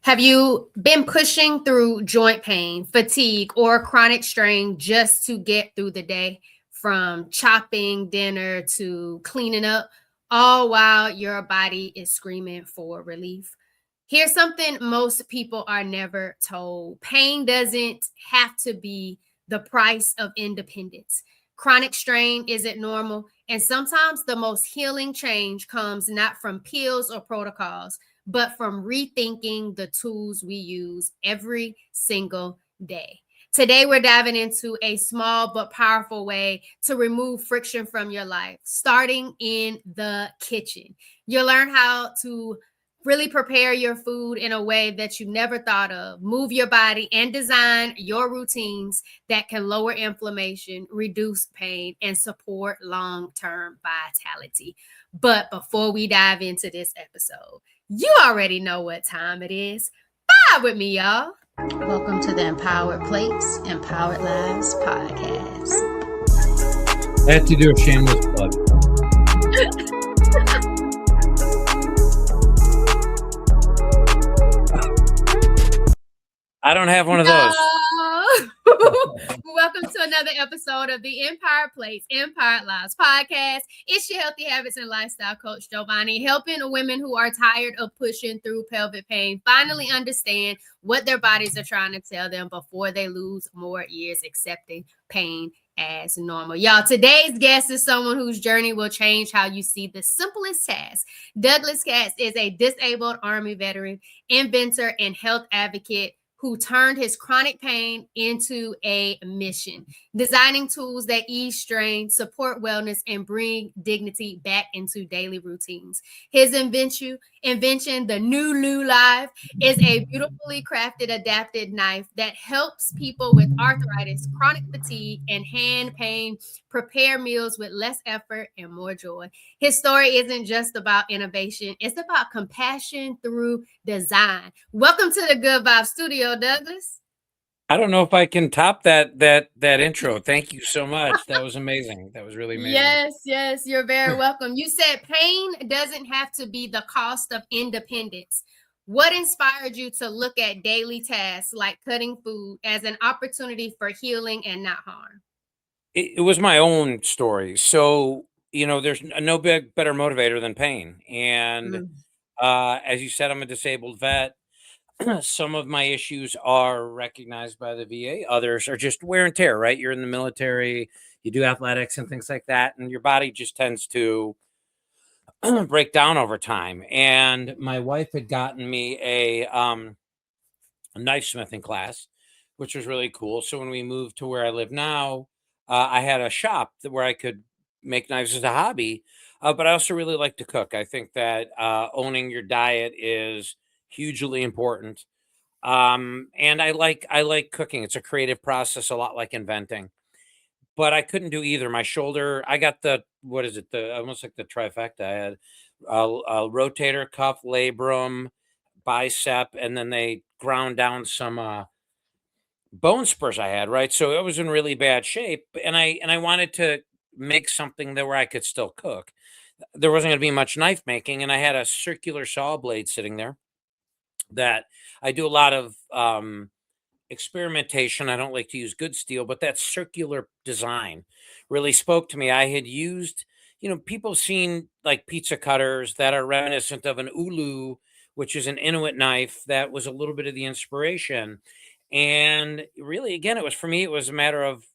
Have you been pushing through joint pain, fatigue, or chronic strain just to get through the day, from chopping dinner to cleaning up, all while your body is screaming for relief? Here's something most people are never told: pain doesn't have to be the price of independence. Chronic strain isn't normal, and sometimes the most healing change comes not from pills or protocols, but from rethinking the tools we use every single day. Today, we're diving into a small but powerful way to remove friction from your life, starting in the kitchen. You'll learn how to really prepare your food in a way that you never thought of, move your body, and design your routines that can lower inflammation, reduce pain, and support long-term vitality. But before we dive into this episode, you already know what time it is. Vibe with me, y'all. Welcome to the Empowered Plates, Empowered Lives podcast. I had to do a shameless plug. I don't have one of those. Welcome to another episode of the Empowered Plates, Empowered Lives podcast. It's your healthy habits and lifestyle coach Jovonnie, helping women who are tired of pushing through pelvic pain finally understand what their bodies are trying to tell them before they lose more years accepting pain as normal. Y'all, today's guest is someone whose journey will change how you see the simplest task. Douglas Katz is a disabled Army veteran, inventor, and health advocate who turned his chronic pain into a mission, designing tools that ease strain, support wellness, and bring dignity back into daily routines. His invention, the New Life, is a beautifully crafted, adapted knife that helps people with arthritis, chronic fatigue, and hand pain prepare meals with less effort and more joy. His story isn't just about innovation, it's about compassion through design. Welcome to the Good Vibe Studio, Douglas. I don't know if I can top that intro. Thank you so much. That was amazing. That was really amazing. Yes, you're very welcome. You said pain doesn't have to be the cost of independence. What inspired you to look at daily tasks like cutting food as an opportunity for healing and not harm? It was my own story. So, there's no better motivator than pain. And as you said, I'm a disabled vet. Some of my issues are recognized by the VA. Others are just wear and tear, right? You're in the military, you do athletics and things like that, and your body just tends to break down over time. And my wife had gotten me a knife smithing class, which was really cool. So when we moved to where I live now, I had a shop where I could make knives as a hobby. But I also really like to cook. I think that owning your diet is hugely important. And I like cooking. It's a creative process, a lot like inventing. But I couldn't do either. My shoulder, I got what is it? The almost like the trifecta. I had a rotator cuff, labrum, bicep, and then they ground down some bone spurs I had, right? So it was in really bad shape, and I wanted to make something that where I could still cook. There wasn't going to be much knife making, and I had a circular saw blade sitting there that I do a lot of experimentation. I don't like to use good steel, but that circular design really spoke to me. I had used, people have seen like pizza cutters that are reminiscent of an ulu, which is an Inuit knife that was a little bit of the inspiration. And really, again, it was for me, it was a matter of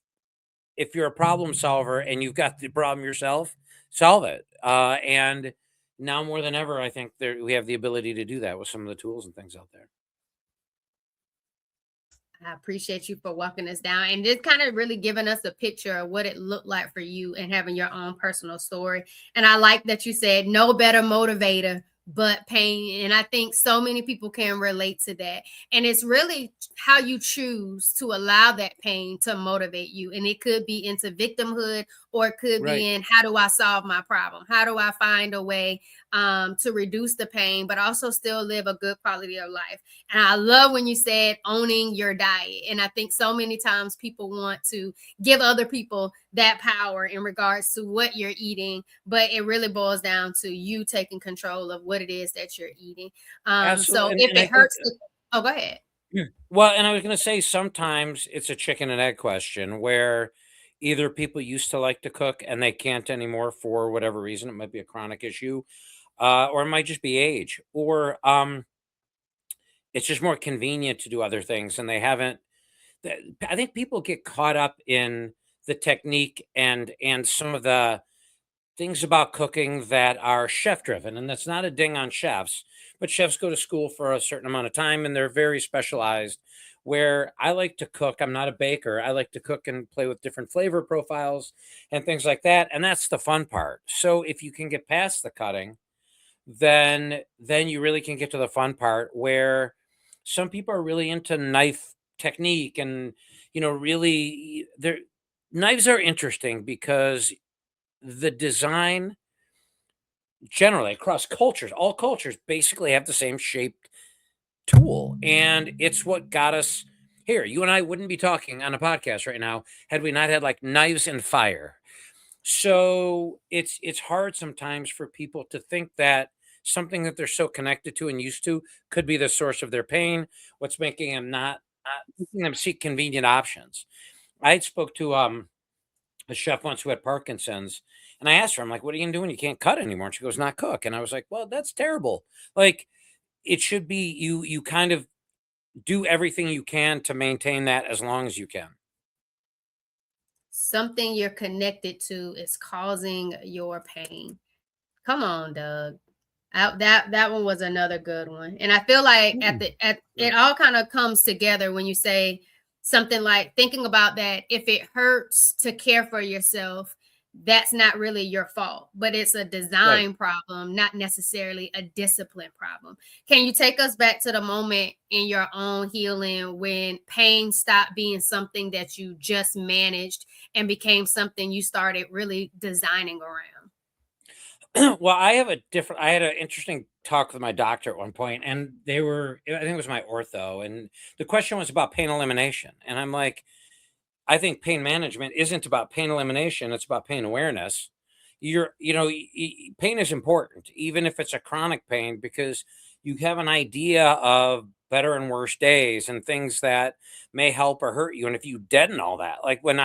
if you're a problem solver and you've got the problem yourself, solve it. And now more than ever, I think we have the ability to do that with some of the tools and things out there. I appreciate you for walking us down and just kind of really giving us a picture of what it looked like for you and having your own personal story. And I like that you said no better motivator but pain. And I think so many people can relate to that. And it's really how you choose to allow that pain to motivate you. And it could be into victimhood, or it could Right. be in how do I solve my problem? How do I find a way to reduce the pain, but also still live a good quality of life? And I love when you said owning your diet. And I think so many times people want to give other people that power in regards to what you're eating, but it really boils down to you taking control of what it is that you're eating. So Absolutely. if And I it think hurts, Oh, go ahead. Yeah. Well, and I was going to say sometimes it's a chicken and egg question where either people used to like to cook and they can't anymore for whatever reason. It might be a chronic issue, or it might just be age, or it's just more convenient to do other things and they haven't. I think people get caught up in the technique and some of the things about cooking that are chef driven, and that's not a ding on chefs, but chefs go to school for a certain amount of time and they're very specialized. Where I like to cook, I'm not a baker. I like to cook and play with different flavor profiles and things like that, and that's the fun part. So if you can get past the cutting, then you really can get to the fun part where some people are really into knife technique and really their knives are interesting because the design generally across cultures, all cultures basically have the same shaped tool. And it's what got us here. You and I wouldn't be talking on a podcast right now had we not had like knives and fire. So it's hard sometimes for people to think that something that they're so connected to and used to could be the source of their pain. What's making them not making them seek convenient options. I spoke to a chef once who had Parkinson's, and I asked her, I'm like, "What are you gonna do when you can't cut anymore?" And she goes, "Not cook." And I was like, "Well, that's terrible. Like, it should be you kind of do everything you can to maintain that as long as you can." Something you're connected to is causing your pain. Come on, Doug. That one was another good one. And I feel like Mm. at Right. it all kind of comes together when you say something like thinking about that if it hurts to care for yourself, that's not really your fault, but it's a Right. design problem, not necessarily a discipline problem. Can you take us back to the moment in your own healing when pain stopped being something that you just managed and became something you started really designing around? Well, I had an interesting talk with my doctor at one point, and I think it was my ortho, and the question was about pain elimination. And I'm like, I think pain management isn't about pain elimination, it's about pain awareness. Pain is important, even if it's a chronic pain, because you have an idea of better and worse days and things that may help or hurt you. And if you deaden all that, like when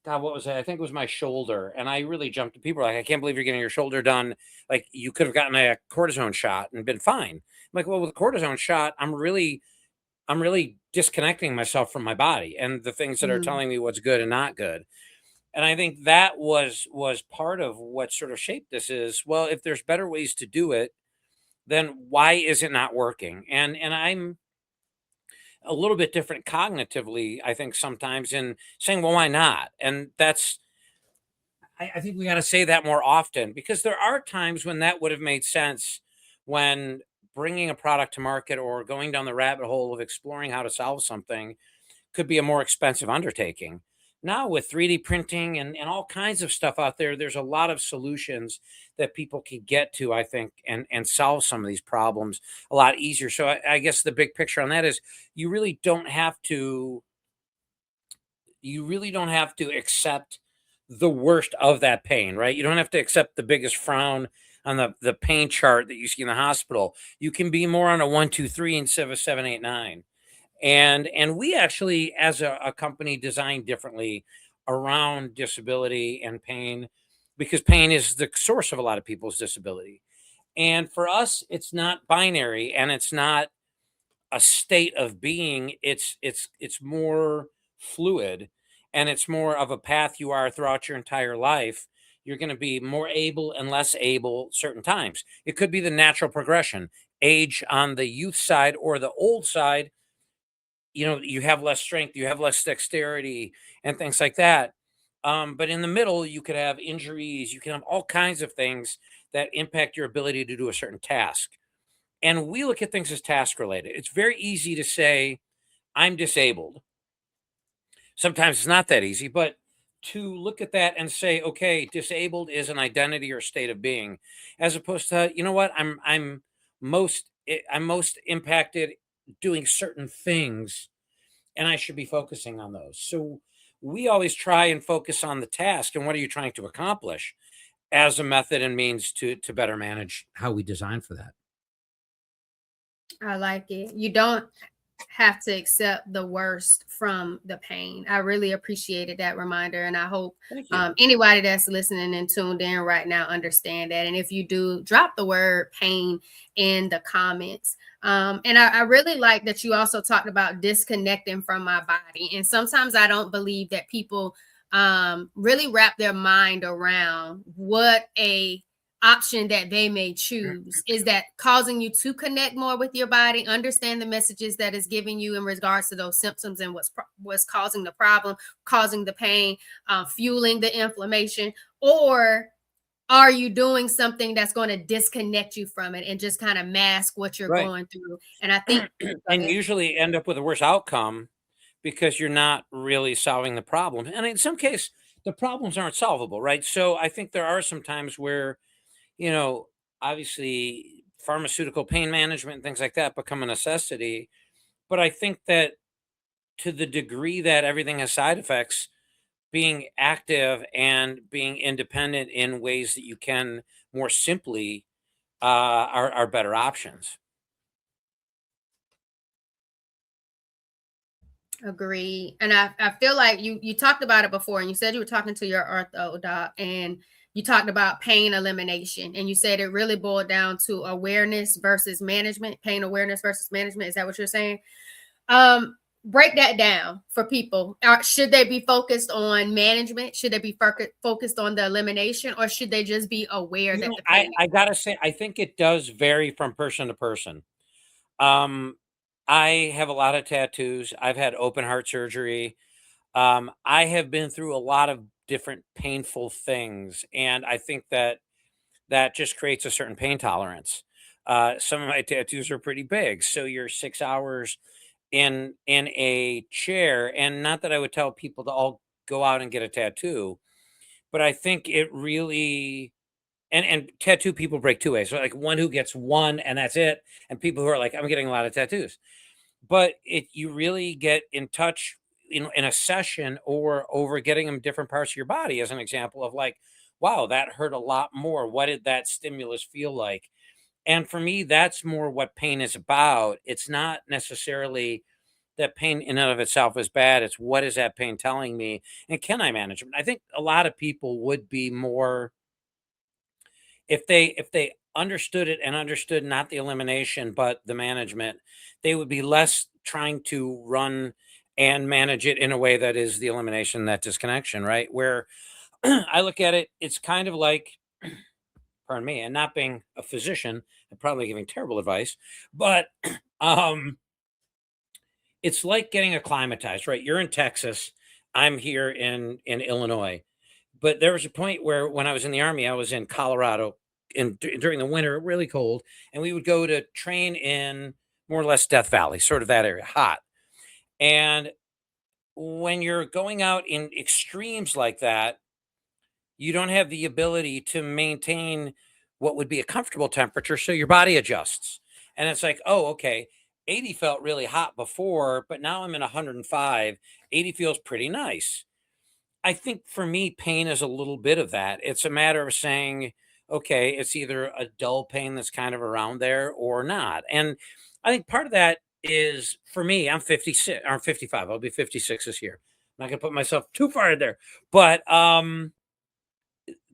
God, what was that? I think it was my shoulder. And I really jumped. People were like, I can't believe you're getting your shoulder done. Like you could have gotten a cortisone shot and been fine. I'm like, well, with a cortisone shot, I'm really disconnecting myself from my body and the things that are Mm. telling me what's good and not good. And I think that was part of what sort of shaped this is, well, if there's better ways to do it, then why is it not working? And I'm a little bit different cognitively, I think sometimes in saying, well, why not? And I think we got to say that more often because there are times when that would have made sense when bringing a product to market or going down the rabbit hole of exploring how to solve something could be a more expensive undertaking. Now, with 3D printing and all kinds of stuff out there, there's a lot of solutions that people can get to, I think, and solve some of these problems a lot easier. So I guess the big picture on that is you really don't have to you really don't have to accept the worst of that pain, right? You don't have to accept the biggest frown on the pain chart that you see in the hospital. You can be more on a 1, 2, 3 instead of a 7, 8, 9. And we actually, as a company, design differently around disability and pain because pain is the source of a lot of people's disability. And for us, it's not binary and it's not a state of being. It's more fluid and it's more of a path you are throughout your entire life. You're going to be more able and less able certain times. It could be the natural progression, age on the youth side or the old side. You have less strength, you have less dexterity and things like that. But in the middle, you could have injuries, you can have all kinds of things that impact your ability to do a certain task. And we look at things as task related. It's very easy to say, I'm disabled. Sometimes it's not that easy, but to look at that and say, okay, disabled is an identity or state of being, as opposed to, you know what, I'm most impacted doing certain things and I should be focusing on those. So we always try and focus on the task and what are you trying to accomplish as a method and means to better manage how we design for that. I like it. You don't have to accept the worst from the pain. I really appreciated that reminder, and I hope Thank you. anybody that's listening and tuned in right now understand that. And if you do, drop the word pain in the comments. And I really like that you also talked about disconnecting from my body. And sometimes I don't believe that people really wrap their mind around what a option that they may choose. Is that causing you to connect more with your body, understand the messages that is giving you in regards to those symptoms and what's causing the problem, causing the pain, fueling the inflammation? Or are you doing something that's going to disconnect you from it and just kind of mask what you're Right. going through? And I think, go And ahead. usually end up with a worse outcome because you're not really solving the problem. And in some case, the problems aren't solvable, right? So I think there are some times where, you know, obviously pharmaceutical pain management and things like that become a necessity. But I think that to the degree that everything has side effects, being active and being independent in ways that you can more simply are better options. Agree. And I feel like you talked about it before, and you said you were talking to your ortho doc, and you talked about pain elimination, and you said it really boiled down to awareness versus management, pain awareness versus management. Is that what you're saying? Break that down for people. Should they be focused on management? Should they be focused on the elimination, or should they just be aware You that know, the I, pain I exists? gotta say, I think it does vary from person to person. Um, I have a lot of tattoos. I've had open heart surgery. I have been through a lot of different painful things, and I think that that just creates a certain pain tolerance. Some of my tattoos are pretty big, so you're 6 hours in a chair, and not that I would tell people to all go out and get a tattoo, but I think it really and tattoo people break two ways. So like one who gets one and that's it, and people who are like, I'm getting a lot of tattoos. But it you really get in touch in a session or over getting them different parts of your body as an example of like, wow, that hurt a lot more. What did that stimulus feel like? And for me, that's more what pain is about. It's not necessarily that pain in and of itself is bad. It's what is that pain telling me? And can I manage it? I think a lot of people would be more if they understood it and understood not the elimination but the management, they would be less trying to run and manage it in a way that is the elimination, that disconnection, right? Where I look at it, it's kind of like, pardon me, and not being a physician and probably giving terrible advice, but um it's like getting acclimatized, right? You're in Texas, I'm here in Illinois. But there was a point where when I was in the army, I was in Colorado during the winter, really cold, and we would go to train in more or less Death Valley, sort of that area, hot. And when you're going out in extremes like that, you don't have the ability to maintain what would be a comfortable temperature, so your body adjusts. And it's like, oh, okay, 80 felt really hot before, but now I'm in 105. 80 feels pretty nice. I think for me, pain is a little bit of that. It's a matter of saying, okay, it's either a dull pain that's kind of around there or not. And I think part of that is for me, I'm 56, I'm 55. I'll be 56 this year. I'm not gonna put myself too far in there, but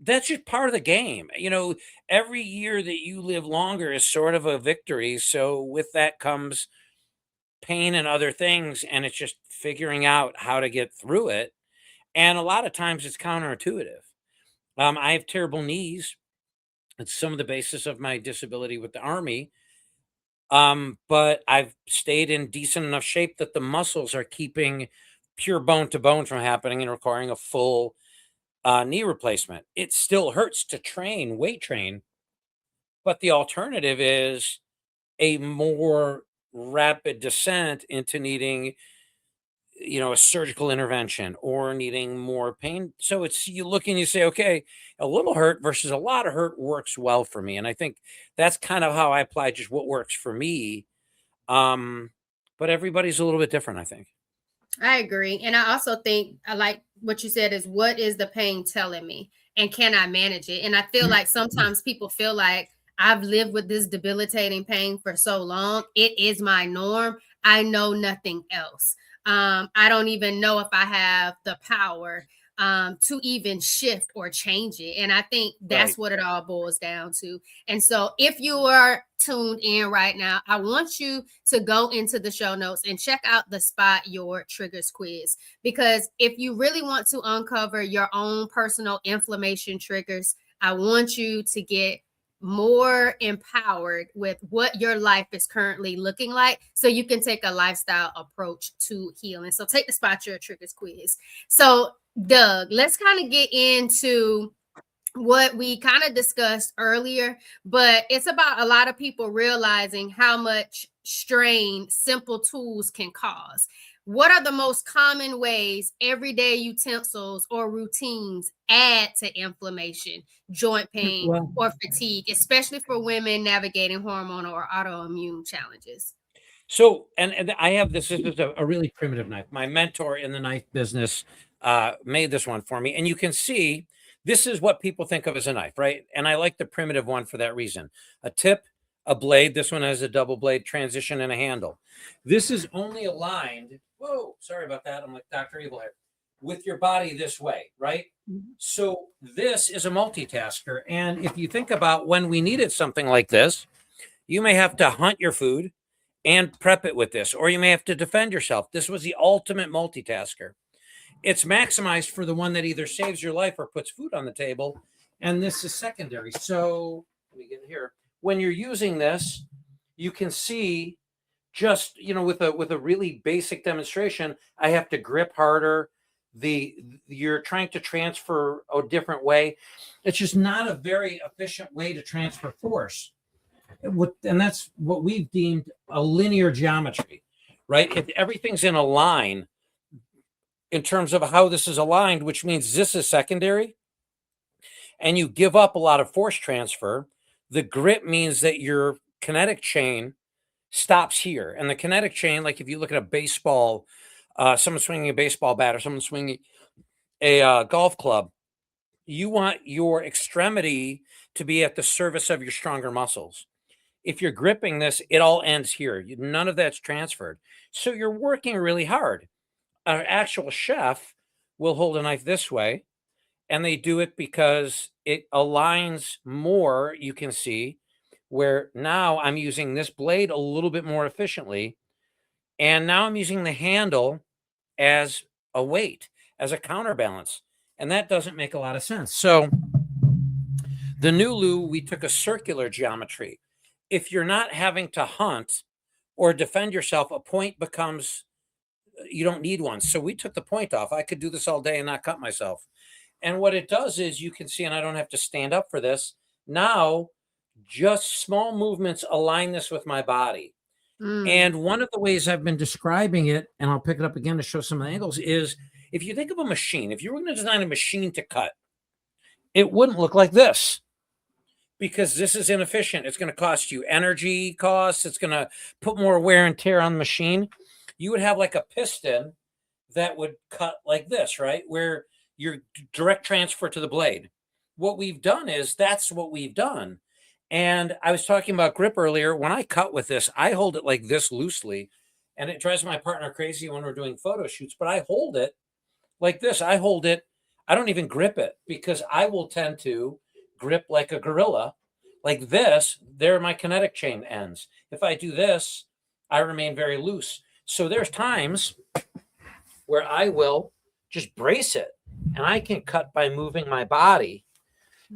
that's just part of the game. You know, every year that you live longer is sort of a victory. So with that comes pain and other things, and it's just figuring out how to get through it. And a lot of times it's counterintuitive. I have terrible knees. It's some of the basis of my disability with the army. But I've stayed in decent enough shape that the muscles are keeping pure bone to bone from happening and requiring a full knee replacement. It still hurts to train, weight train, but the alternative is a more rapid descent into needing, a surgical intervention or needing more pain. So it's you look and you say, okay, a little hurt versus a lot of hurt works well for me. And I think that's kind of how I apply just what works for me. Um, but everybody's a little bit different, I think. I agree. And I also think I like what you said is what is the pain telling me? And can I manage it? And I feel like sometimes people feel like I've lived with this debilitating pain for so long. It is my norm. I know nothing else. I don't even know if I have the power to even shift or change it. And I think Right. that's what it all boils down to. And so if you are tuned in right now, I want you to go into the show notes and check out the Spot Your Triggers quiz. Because if you really want to uncover your own personal inflammation triggers, I want you to get more empowered with what your life is currently looking like so you can take a lifestyle approach to healing. So take the Spot Your Triggers quiz. So Doug, let's kind of get into what we kind of discussed earlier, but it's about a lot of people realizing how much strain simple tools can cause. What are the most common ways everyday utensils or routines add to inflammation, joint pain, Well, or fatigue, especially for women navigating hormonal or autoimmune challenges? so, and I have this. This is a really primitive knife. My mentor in the knife business made this one for me, and you can see this is what people think of as a knife, right? And I like the primitive one for that reason. A tip, a blade. This one has a double blade transition and a handle. This is only aligned. Whoa, sorry about that. I'm like Dr. Evil here. With your body this way, right? Mhm. So this is a multitasker, and if you think about when we needed something like this, you may have to hunt your food and prep it with this, or you may have to defend yourself. This was the ultimate multitasker. It's maximized for the one that either saves your life or puts food on the table, and this is secondary. So let me get here. When you're using this, you can see just with a really basic demonstration, I have to grip harder. You're trying to transfer a different way. It's just not a very efficient way to transfer force. And that's what we've deemed a linear geometry, right? If everything's in a line in terms of how this is aligned, which means this is secondary, and you give up a lot of force transfer, the grip means that your kinetic chain stops here. And the kinetic chain, like if you look at a baseball, someone swinging a baseball bat or someone swinging a golf club, you want your extremity to be at the service of your stronger muscles. If you're gripping this, it all ends here. None of that's transferred. So you're working really hard. An actual chef will hold a knife this way, and they do it because it aligns more. You can see where now I'm using this blade a little bit more efficiently. And now I'm using the handle as a weight, as a counterbalance. And that doesn't make a lot of sense. So the Nulu, we took a circular geometry. If you're not having to hunt or defend yourself, a point becomes, you don't need one. So we took the point off. I could do this all day and not cut myself. And what it does is you can see, and I don't have to stand up for this. Now, just small movements align this with my body. Mm. And one of the ways I've been describing it, and I'll pick it up again to show some angles, is if you think of a machine, if you were going to design a machine to cut, it wouldn't look like this, because this is inefficient. It's going to cost you energy costs. It's going to put more wear and tear on the machine. You would have like a piston that would cut like this, right? Where your direct transfer to the blade. What we've done is that's what we've done. And I was talking about grip earlier. When I cut with this, I hold it like this loosely, and it drives my partner crazy when we're doing photo shoots, but I hold it like this. I hold it. I don't even grip it because I will tend to grip like a gorilla, like this. There, my kinetic chain ends. If I do this, I remain very loose. So there's times where I will just brace it, and I can cut by moving my body.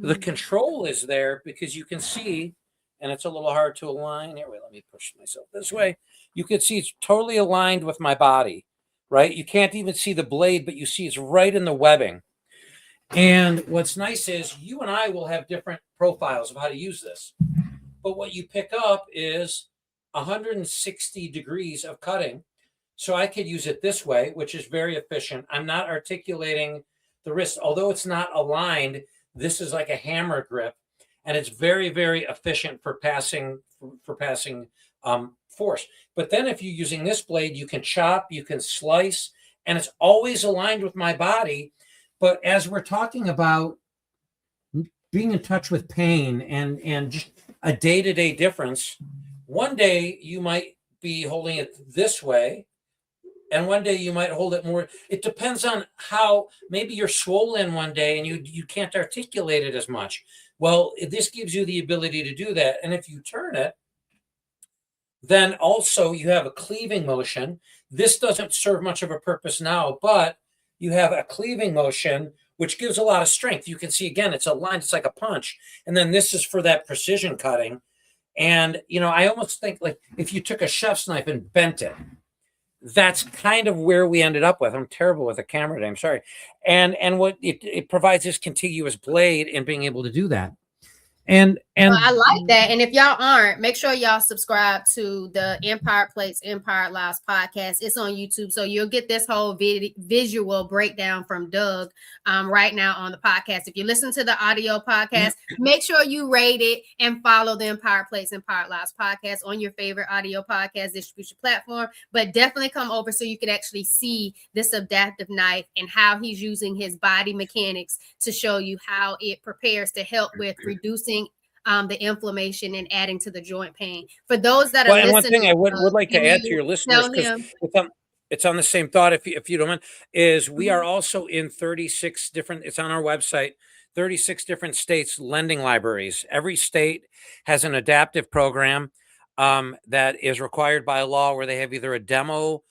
The control is there because you can see, and it's a little hard to align. Here, wait, let me push myself this way. You can see it's totally aligned with my body, right? You can't even see the blade, but you see it's right in the webbing. And what's nice is you and I will have different profiles of how to use this. But what you pick up is 160 degrees of cutting. So I could use it this way, which is very efficient. I'm not articulating the wrist. Although it's not aligned, this is like a hammer grip, and it's very, very efficient for passing force. But then if you're using this blade, you can chop, you can slice, and it's always aligned with my body. But as we're talking about being in touch with pain and just a day-to-day difference. One day you might be holding it this way, and one day you might hold it more. It depends on how, maybe you're swollen one day and you can't articulate it as much. Well, this gives you the ability to do that. And if you turn it, then also you have a cleaving motion. This doesn't serve much of a purpose now, but you have a cleaving motion, which gives a lot of strength. You can see, again, it's a line, it's like a punch. And then this is for that precision cutting. And, I almost think like if you took a chef's knife and bent it, that's kind of where we ended up with. I'm terrible with a camera today, I'm sorry. And what it provides this contiguous blade and being able to do that. And I like that. And if y'all aren't, make sure y'all subscribe to the Empire Plates, Empire Lives podcast. It's on YouTube. So you'll get this whole visual breakdown from Doug right now on the podcast. If you listen to the audio podcast, make sure you rate it and follow the Empire Plates, Empire Lives podcast on your favorite audio podcast distribution platform. But definitely come over so you can actually see this adaptive knife and how he's using his body mechanics to show you how it prepares to help with reducing the inflammation and adding to the joint pain. For those that are listening, one thing I would like to add to your listeners, because it's on the same thought, if you don't mind, is we are also in 36 different, it's on our website, 36 different states lending libraries. Every state has an adaptive program that is required by law, where they have either a demo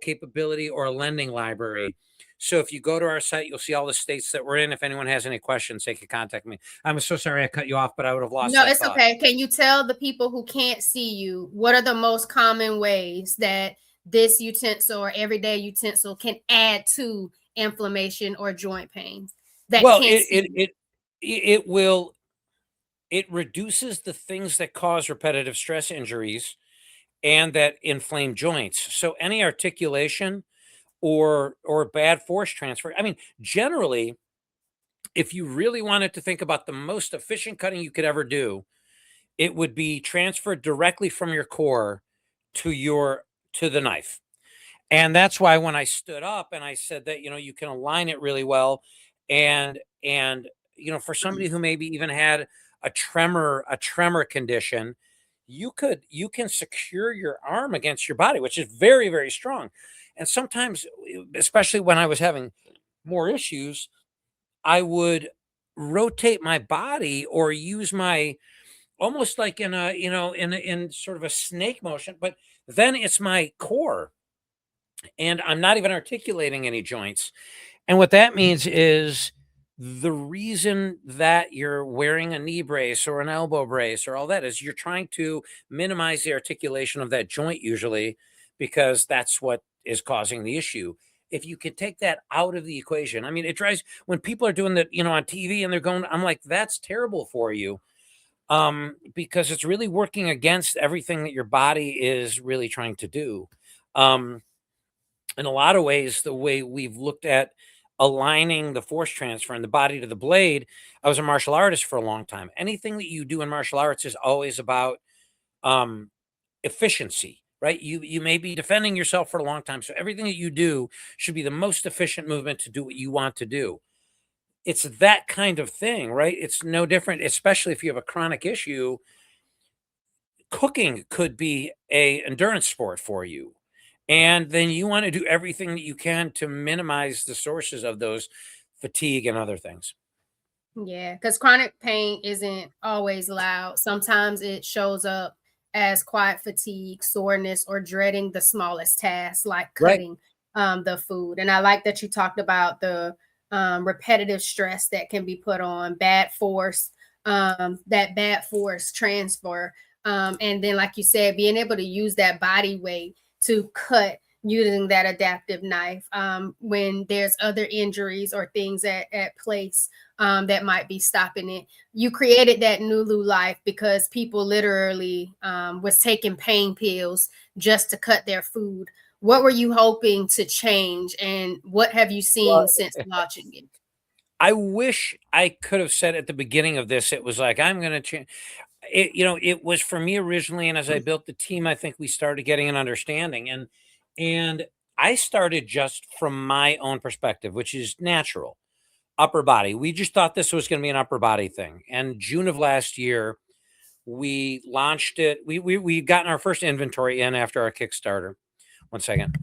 capability or a lending library. So if you go to our site, you'll see all the states that we're in. If anyone has any questions, they can contact me. I'm so sorry I cut you off, but I would have lost. No, it's okay. Can you tell the people who can't see you, what are the most common ways that this utensil or everyday utensil can add to inflammation or joint pain? Well, it reduces the things that cause repetitive stress injuries and that inflame joints. So any articulation or bad force transfer. I mean, generally, if you really wanted to think about the most efficient cutting you could ever do, it would be transferred directly from your core to the knife. And that's why when I stood up and I said that, you can align it really well. And for somebody who maybe even had a tremor condition, you can secure your arm against your body, which is very, very strong. And sometimes, especially when I was having more issues, I would rotate my body or use my, almost like in a, in sort of a snake motion, but then it's my core and I'm not even articulating any joints. And what that means is the reason that you're wearing a knee brace or an elbow brace or all that is you're trying to minimize the articulation of that joint usually, because that's what is causing the issue. If you could take that out of the equation, I mean, it drives, when people are doing that, on TV and they're going, I'm like, that's terrible for you. Because it's really working against everything that your body is really trying to do. In a lot of ways, the way we've looked at aligning the force transfer and the body to the blade, I was a martial artist for a long time. Anything that you do in martial arts is always about efficiency, right? You may be defending yourself for a long time. So everything that you do should be the most efficient movement to do what you want to do. It's that kind of thing, right? It's no different, especially if you have a chronic issue. Cooking could be a endurance sport for you. And then you want to do everything that you can to minimize the sources of those fatigue and other things. Yeah, because chronic pain isn't always loud. Sometimes it shows up as quiet fatigue, soreness, or dreading the smallest tasks like cutting the food. And I like that you talked about the repetitive stress that can be put on, bad force, that bad force transfer. And then, like you said, being able to use that body weight to cut using that adaptive knife when there's other injuries or things at place that might be stopping it. You created that Nulu life because people literally was taking pain pills just to cut their food. What were you hoping to change, and what have you seen since launching it? I wish I could have said at the beginning of this, it was like, I'm going to change. It was for me originally, and as I built the team, I think we started getting an understanding, and I started just from my own perspective, which is natural, upper body. We just thought this was going to be an upper body thing. And June of last year, We launched it. We gotten our first inventory in after our Kickstarter. One second.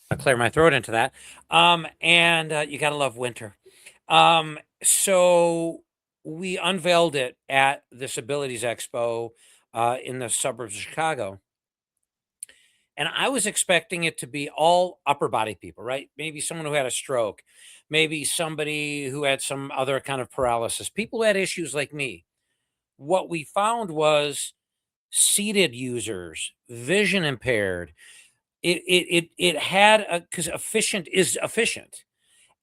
I'll clear my throat into that. And you gotta love winter. So we unveiled it at this Abilities Expo in the suburbs of Chicago. And I was expecting it to be all upper body people, right? Maybe someone who had a stroke, maybe somebody who had some other kind of paralysis, people who had issues like me. What we found was seated users, vision impaired. It had a, because efficient is efficient.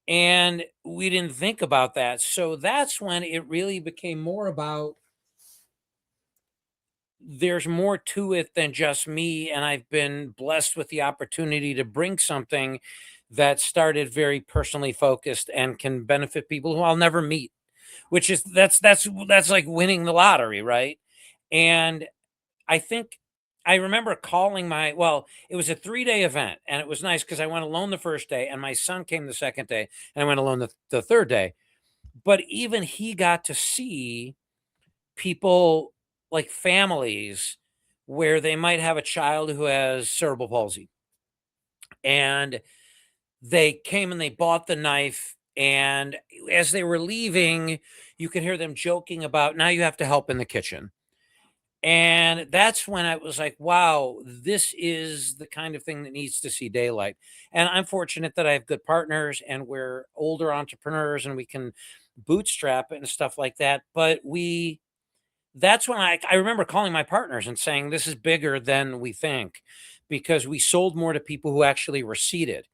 And we didn't think about that. So that's when it really became more about there's more to it than just me. And I've been blessed with the opportunity to bring something that started very personally focused and can benefit people who I'll never meet, which is that's like winning the lottery, right? And I think I remember calling it was a 3-day event, and it was nice because I went alone the first day and my son came the second day, and I went alone the third day. But even he got to see people, like families, where they might have a child who has cerebral palsy. And they came and they bought the knife. And as they were leaving, you could hear them joking about, now you have to help in the kitchen. And that's when I was like, wow, this is the kind of thing that needs to see daylight. And I'm fortunate that I have good partners and we're older entrepreneurs and we can bootstrap it and stuff like that. But that's when I remember calling my partners and saying, this is bigger than we think, because we sold more to people who actually were seated.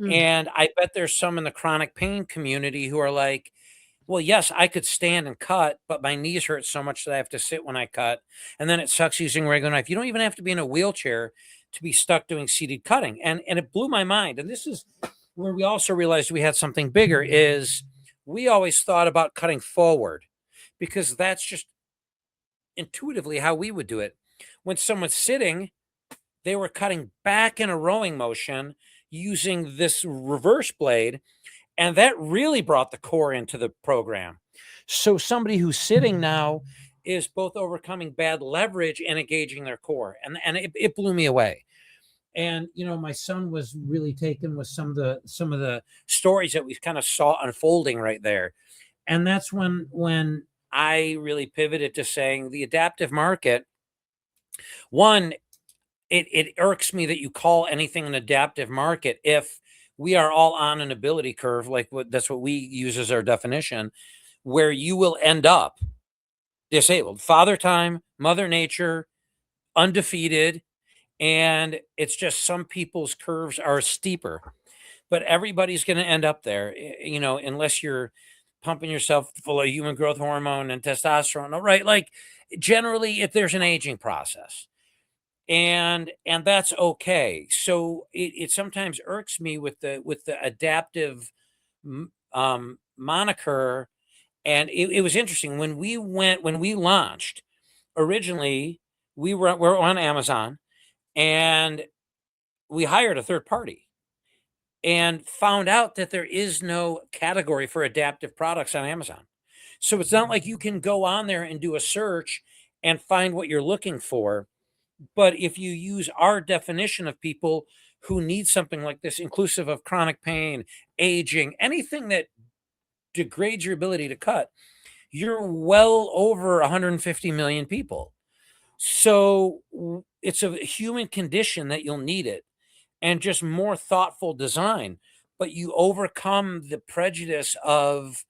Mm. And I bet there's some in the chronic pain community who are like, well, yes, I could stand and cut, but my knees hurt so much that I have to sit when I cut. And then it sucks using a regular knife. You don't even have to be in a wheelchair to be stuck doing seated cutting. And it blew my mind. And this is where we also realized we had something bigger is we always thought about cutting forward because that's just intuitively how we would do it. When someone's sitting, they were cutting back in a rowing motion using this reverse blade. And that really brought the core into the program. So somebody who's sitting now is both overcoming bad leverage and engaging their core. And it blew me away. And my son was really taken with some of the stories that we kind of saw unfolding right there. And that's when I really pivoted to saying the adaptive market, one, it irks me that you call anything an adaptive market if we are all on an ability curve, like that's what we use as our definition, where you will end up disabled. Father time, mother nature, undefeated, and it's just some people's curves are steeper, but everybody's going to end up there, unless you're pumping yourself full of human growth hormone and testosterone, right? Like generally, if there's an aging process, and that's okay. So it sometimes irks me with the adaptive moniker. And it was interesting when we launched originally. We're on Amazon, and we hired a third party and found out that there is no category for adaptive products on Amazon. So it's not like you can go on there and do a search and find what you're looking for. But if you use our definition of people who need something like this, inclusive of chronic pain, aging, anything that degrades your ability to cut, you're well over 150 million people. So it's a human condition that you'll need it, and just more thoughtful design. But you overcome the prejudice of,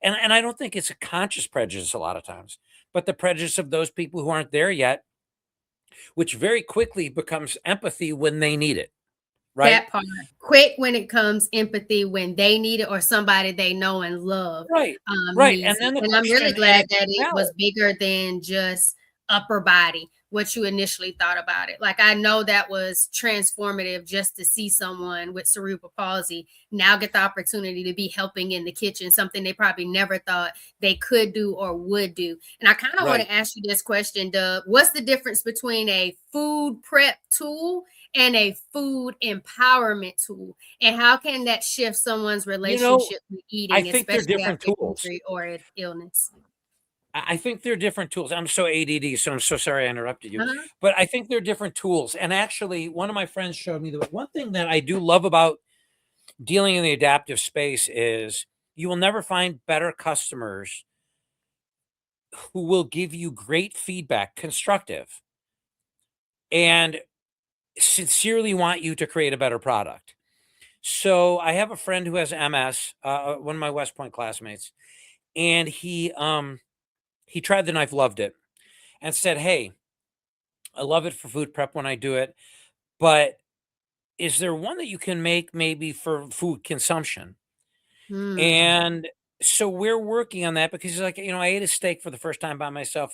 and I don't think it's a conscious prejudice a lot of times, but the prejudice of those people who aren't there yet, which very quickly becomes empathy when they need it, right? That part. Quick when it comes empathy when they need it or somebody they know and love Right, right, and needs it. then the And I'm really question, and glad it's that it valid. was bigger than just upper body, what you initially thought about it. Like I know that was transformative just to see someone with cerebral palsy now get the opportunity to be helping in the kitchen, something they probably never thought they could do or would do. And I kind of want Right. to ask you this question, Doug. What's the difference between a food prep tool and a food empowerment tool? And how can that shift someone's You know, relationship with I eating, think they're especially different after tools. injury or illness? I think they're different tools. I'm so ADD, so I'm so sorry I interrupted you. Uh-huh. But I think they're different tools. And actually, one of my friends showed me that one thing that I do love about dealing in the adaptive space is you will never find better customers who will give you great feedback, constructive, and sincerely want you to create a better product. So I have a friend who has MS, one of my West Point classmates, and he tried the knife, loved it, and said, "Hey, I love it for food prep when I do it, but is there one that you can make maybe for food consumption?" Mm. And so we're working on that because he's like, I ate a steak for the first time by myself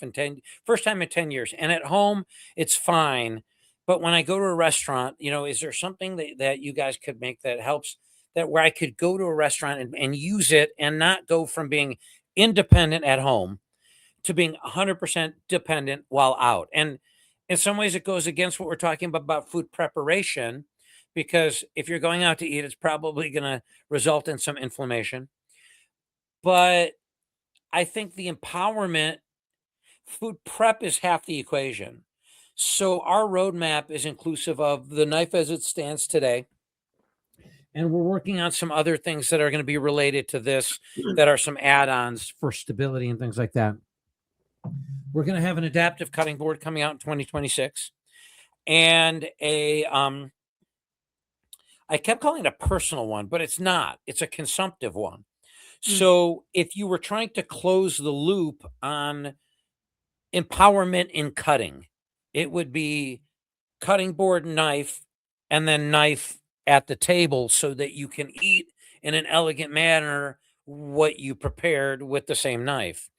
first time in 10 years. And at home, it's fine. But when I go to a restaurant, is there something that you guys could make that helps that where I could go to a restaurant and use it and not go from being independent at home to being 100% dependent while out. And in some ways, it goes against what we're talking about food preparation, because if you're going out to eat, it's probably going to result in some inflammation. But I think the empowerment, food prep is half the equation. So our roadmap is inclusive of the knife as it stands today. And we're working on some other things that are going to be related to this, that are some add ons for stability and things like that. We're going to have an adaptive cutting board coming out in 2026, and I kept calling it a personal one, but it's not. It's a consumptive one. Mm. So if you were trying to close the loop on empowerment in cutting, it would be cutting board, knife, and then knife at the table so that you can eat in an elegant manner what you prepared with the same knife.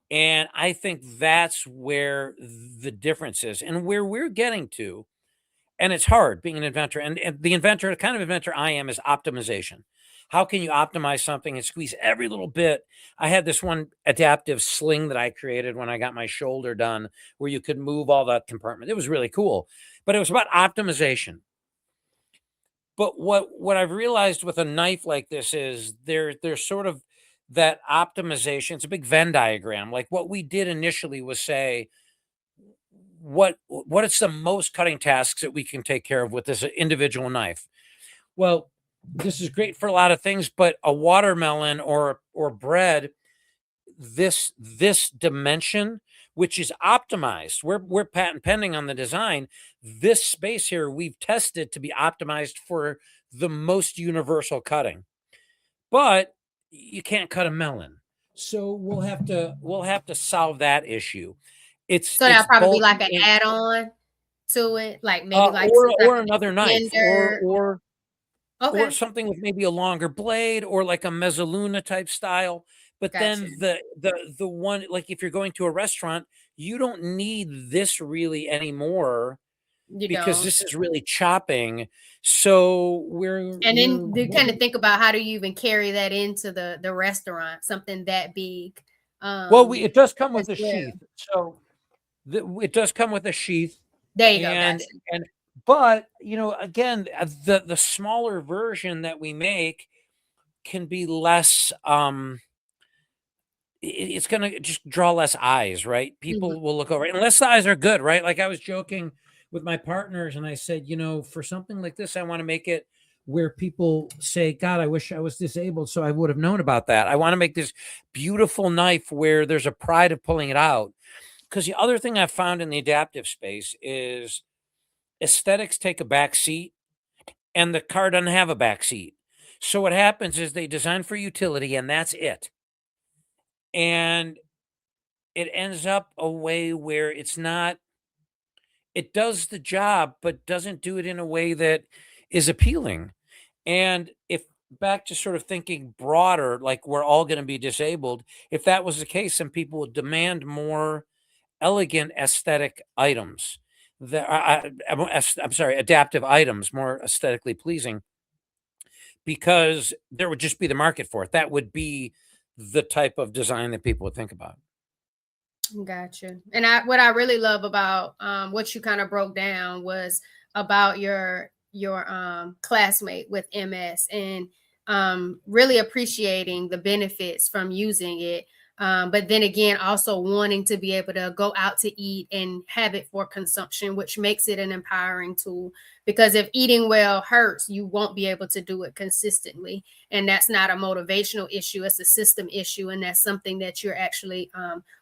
And I think that's where the difference is, and where we're getting to. And it's hard being an inventor. And the inventor, the kind of inventor I am, is optimization. How can you optimize something and squeeze every little bit? I had this one adaptive sling that I created when I got my shoulder done, where you could move all that compartment. It was really cool, but it was about optimization. But what I've realized with a knife like this is there's sort of that optimization. It's a big Venn diagram. Like what we did initially was say, what is the most cutting tasks that we can take care of with this individual knife? Well, this is great for a lot of things, but a watermelon or bread, this dimension, which is optimized, we're patent pending on the design. This space here we've tested to be optimized for the most universal cutting, but you can't cut a melon. So we'll have to solve that issue. It's So it's that'll probably be like an bulky. add-on to it, like maybe like some type Or of another knife, extender. or Okay, something with maybe a longer blade, or like a mezzaluna type style. But gotcha. then the one, like if you're going to a restaurant, you don't need this really anymore, You because don't. this is really chopping. So we're And we're then to kind of working. think about how do you even carry that into the restaurant, something that big, Well, it does come as with a well. sheath. So it does come with a sheath. There you go, and gotcha. and but again, the smaller version that we make can be less, it's gonna just draw less eyes, right? Mhm. People will look over it, unless the eyes are good, right? Like I was joking with my partners and I said, for something like this, I want to make it where people say, God, I wish I was disabled so I would have known about that. I want to make this beautiful knife where there's a pride of pulling it out. Because the other thing I've found in the adaptive space is aesthetics take a back seat, and the car doesn't have a back seat. So what happens is they design for utility and that's it. And it ends up a way where it does the job, but doesn't do it in a way that is appealing. And if back to sort of thinking broader, like we're all going to be disabled, if that was the case, then people would demand more elegant aesthetic items that I'm sorry, adaptive items, more aesthetically pleasing, because there would just be the market for it. That would be the type of design that people would think about. Gotcha. And what I really love about what you kind of broke down was about your classmate with MS, and really appreciating the benefits from using it. But then again, also wanting to be able to go out to eat and have it for consumption, which makes it an empowering tool. Because if eating well hurts, you won't be able to do it consistently. And that's not a motivational issue, it's a system issue. And that's something that you're actually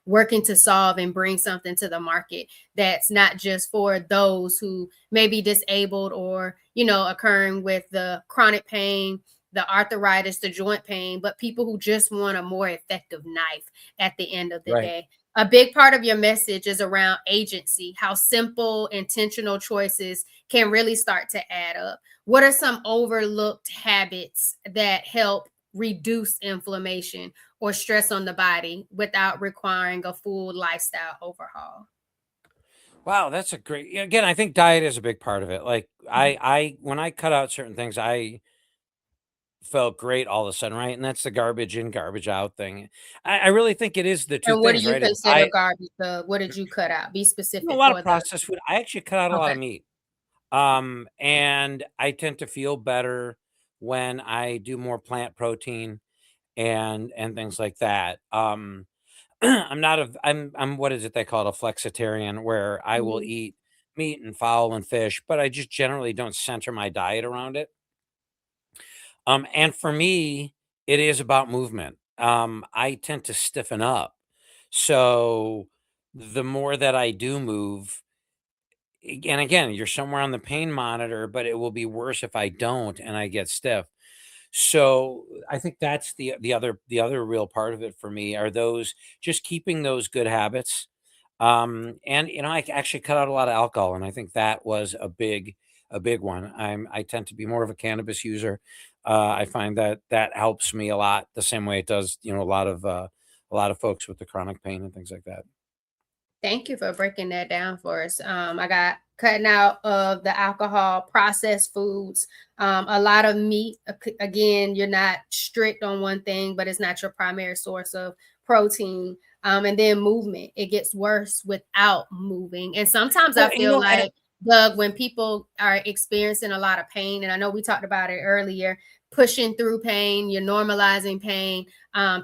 working to solve and bring something to the market that's not just for those who may be disabled or, occurring with the chronic pain, the arthritis, the joint pain, but people who just want a more effective knife at the end of the Right. day. A big part of your message is around agency, how simple, intentional choices can really start to add up. What are some overlooked habits that help reduce inflammation or stress on the body without requiring a full lifestyle overhaul? Wow, that's a great. Again, I think diet is a big part of it. Like Mhm. I when I cut out certain things, I felt great all of a sudden, right? And that's the garbage in, garbage out thing. I really think it is the two And what do things, you right? Is consider garbage? What did you cut out? Be a specific lot of for the. processed food. I actually cut out a lot Okay. of meat. And I tend to feel better when I do more plant protein and things like that. I'm what is it they call it, a flexitarian, where I will Mhm. eat meat and fowl and fish, but I just generally don't center my diet around it. And for me, it is about movement. I tend to stiffen up. So the more that I do move, and again, you're somewhere on the pain monitor, but it will be worse if I don't and I get stiff. So I think that's the other real part of it for me are those just keeping those good habits. And I actually cut out a lot of alcohol, and I think that was a big one. I tend to be more of a cannabis user. I find that that helps me a lot, the same way it does, a lot of folks with the chronic pain and things like that. Thank you for breaking that down for us. I got cutting out of the alcohol, processed foods, a lot of meat. Again, you're not strict on one thing, but it's not your primary source of protein. And then movement. It gets worse without moving. And sometimes Well, I and feel like, Doug, when people are experiencing a lot of pain, and I know we talked about it earlier, pushing through pain, you're normalizing pain.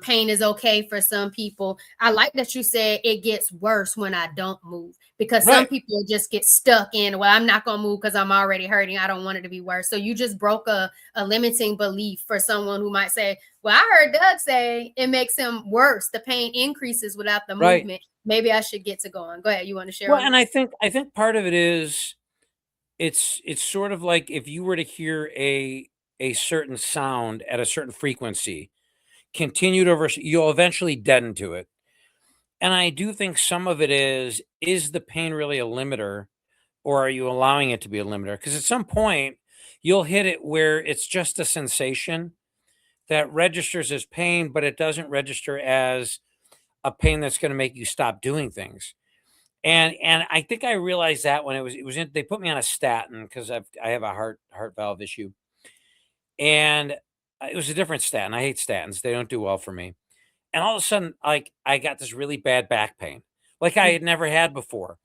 Pain is okay for some people. I like that you said it gets worse when I don't move, because some right. people just get stuck in, well, I'm not going to move because I'm already hurting. I don't want it to be worse. So you just broke a limiting belief for someone who might say, well, I heard Doug say it makes him worse. The pain increases without the Right. movement. Maybe I should get to going. Go ahead. You want to share Well, on and that? I think part of it is it's sort of like if you were to hear a certain sound at a certain frequency, continued over, you'll eventually deaden to it. And I do think some of it is the pain really a limiter, or are you allowing it to be a limiter? Because at some point you'll hit it where it's just a sensation that registers as pain, but it doesn't register as a pain that's going to make you stop doing things. And I think I realized that when they put me on a statin because I have a heart valve issue, and it was a different statin. I hate statins; they don't do well for me. And all of a sudden, like I got this really bad back pain, like I Mm. had never had before,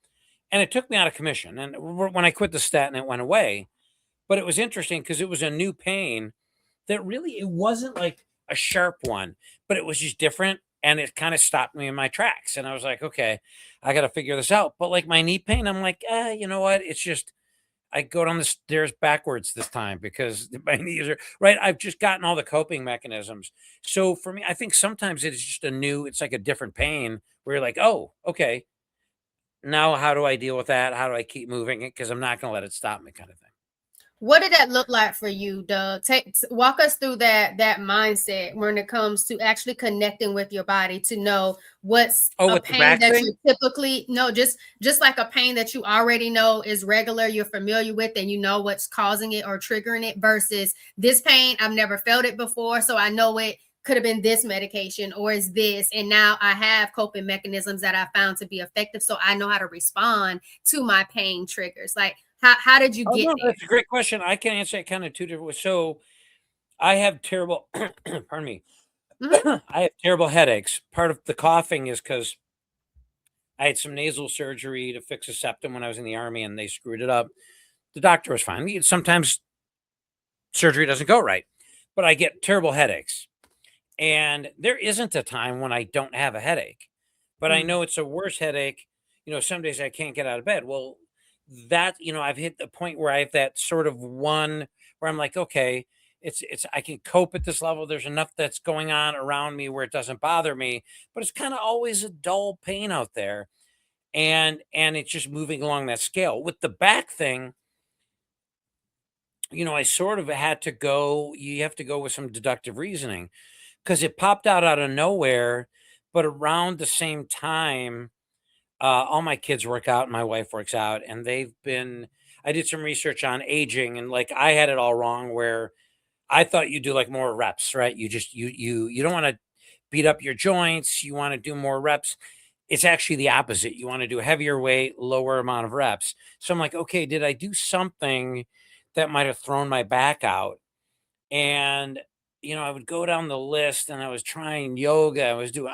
and it took me out of commission. And when I quit the statin, it went away. But it was interesting because it was a new pain that really it wasn't like a sharp one, but it was just different. And it kind of stopped me in my tracks. And I was like, okay, I got to figure this out. But like my knee pain, I'm like, you know what? It's just, I go down the stairs backwards this time because my knees are right. I've just gotten all the coping mechanisms. So for me, I think sometimes it's just it's like a different pain where you're like, oh, okay. Now how do I deal with that? How do I keep moving it? Because I'm not going to let it stop me, kind of thing. What did that look like for you, Doug? Walk us through that mindset when it comes to actually connecting with your body to know what's Oh, a with the pain back that you thing? typically no, just like a pain that you already know is regular, you're familiar with, and you know what's causing it or triggering it, versus this pain, I've never felt it before, so I know it could have been this medication or is this, and now I have coping mechanisms that I found to be effective, so I know how to respond to my pain triggers. Like, how did you Oh, get no, there? that's a great question. I can answer it kind of two different ways. So I have terrible, pardon me, Mhm. I have terrible headaches. Part of the coughing is because I had some nasal surgery to fix a septum when I was in the army and they screwed it up. The doctor was fine. Sometimes surgery doesn't go right, but I get terrible headaches. And there isn't a time when I don't have a headache, but I Mm, know it's a worse headache. Some days I can't get out of bed. Well, that, I've hit the point where I have that sort of one where I'm like, okay, it's I can cope at this level. There's enough that's going on around me where it doesn't bother me, but it's kind of always a dull pain out there. And it's just moving along that scale. With the back thing, I sort of had to go, you have to go with some deductive reasoning because it popped out of nowhere. But around the same time, all my kids work out and my wife works out, and I did some research on aging, and like I had it all wrong where I thought you do like more reps, right? You just, you don't want to beat up your joints. You want to do more reps. It's actually the opposite. You want to do heavier weight, lower amount of reps. So I'm like, okay, did I do something that might have thrown my back out? And I would go down the list and I was trying yoga. I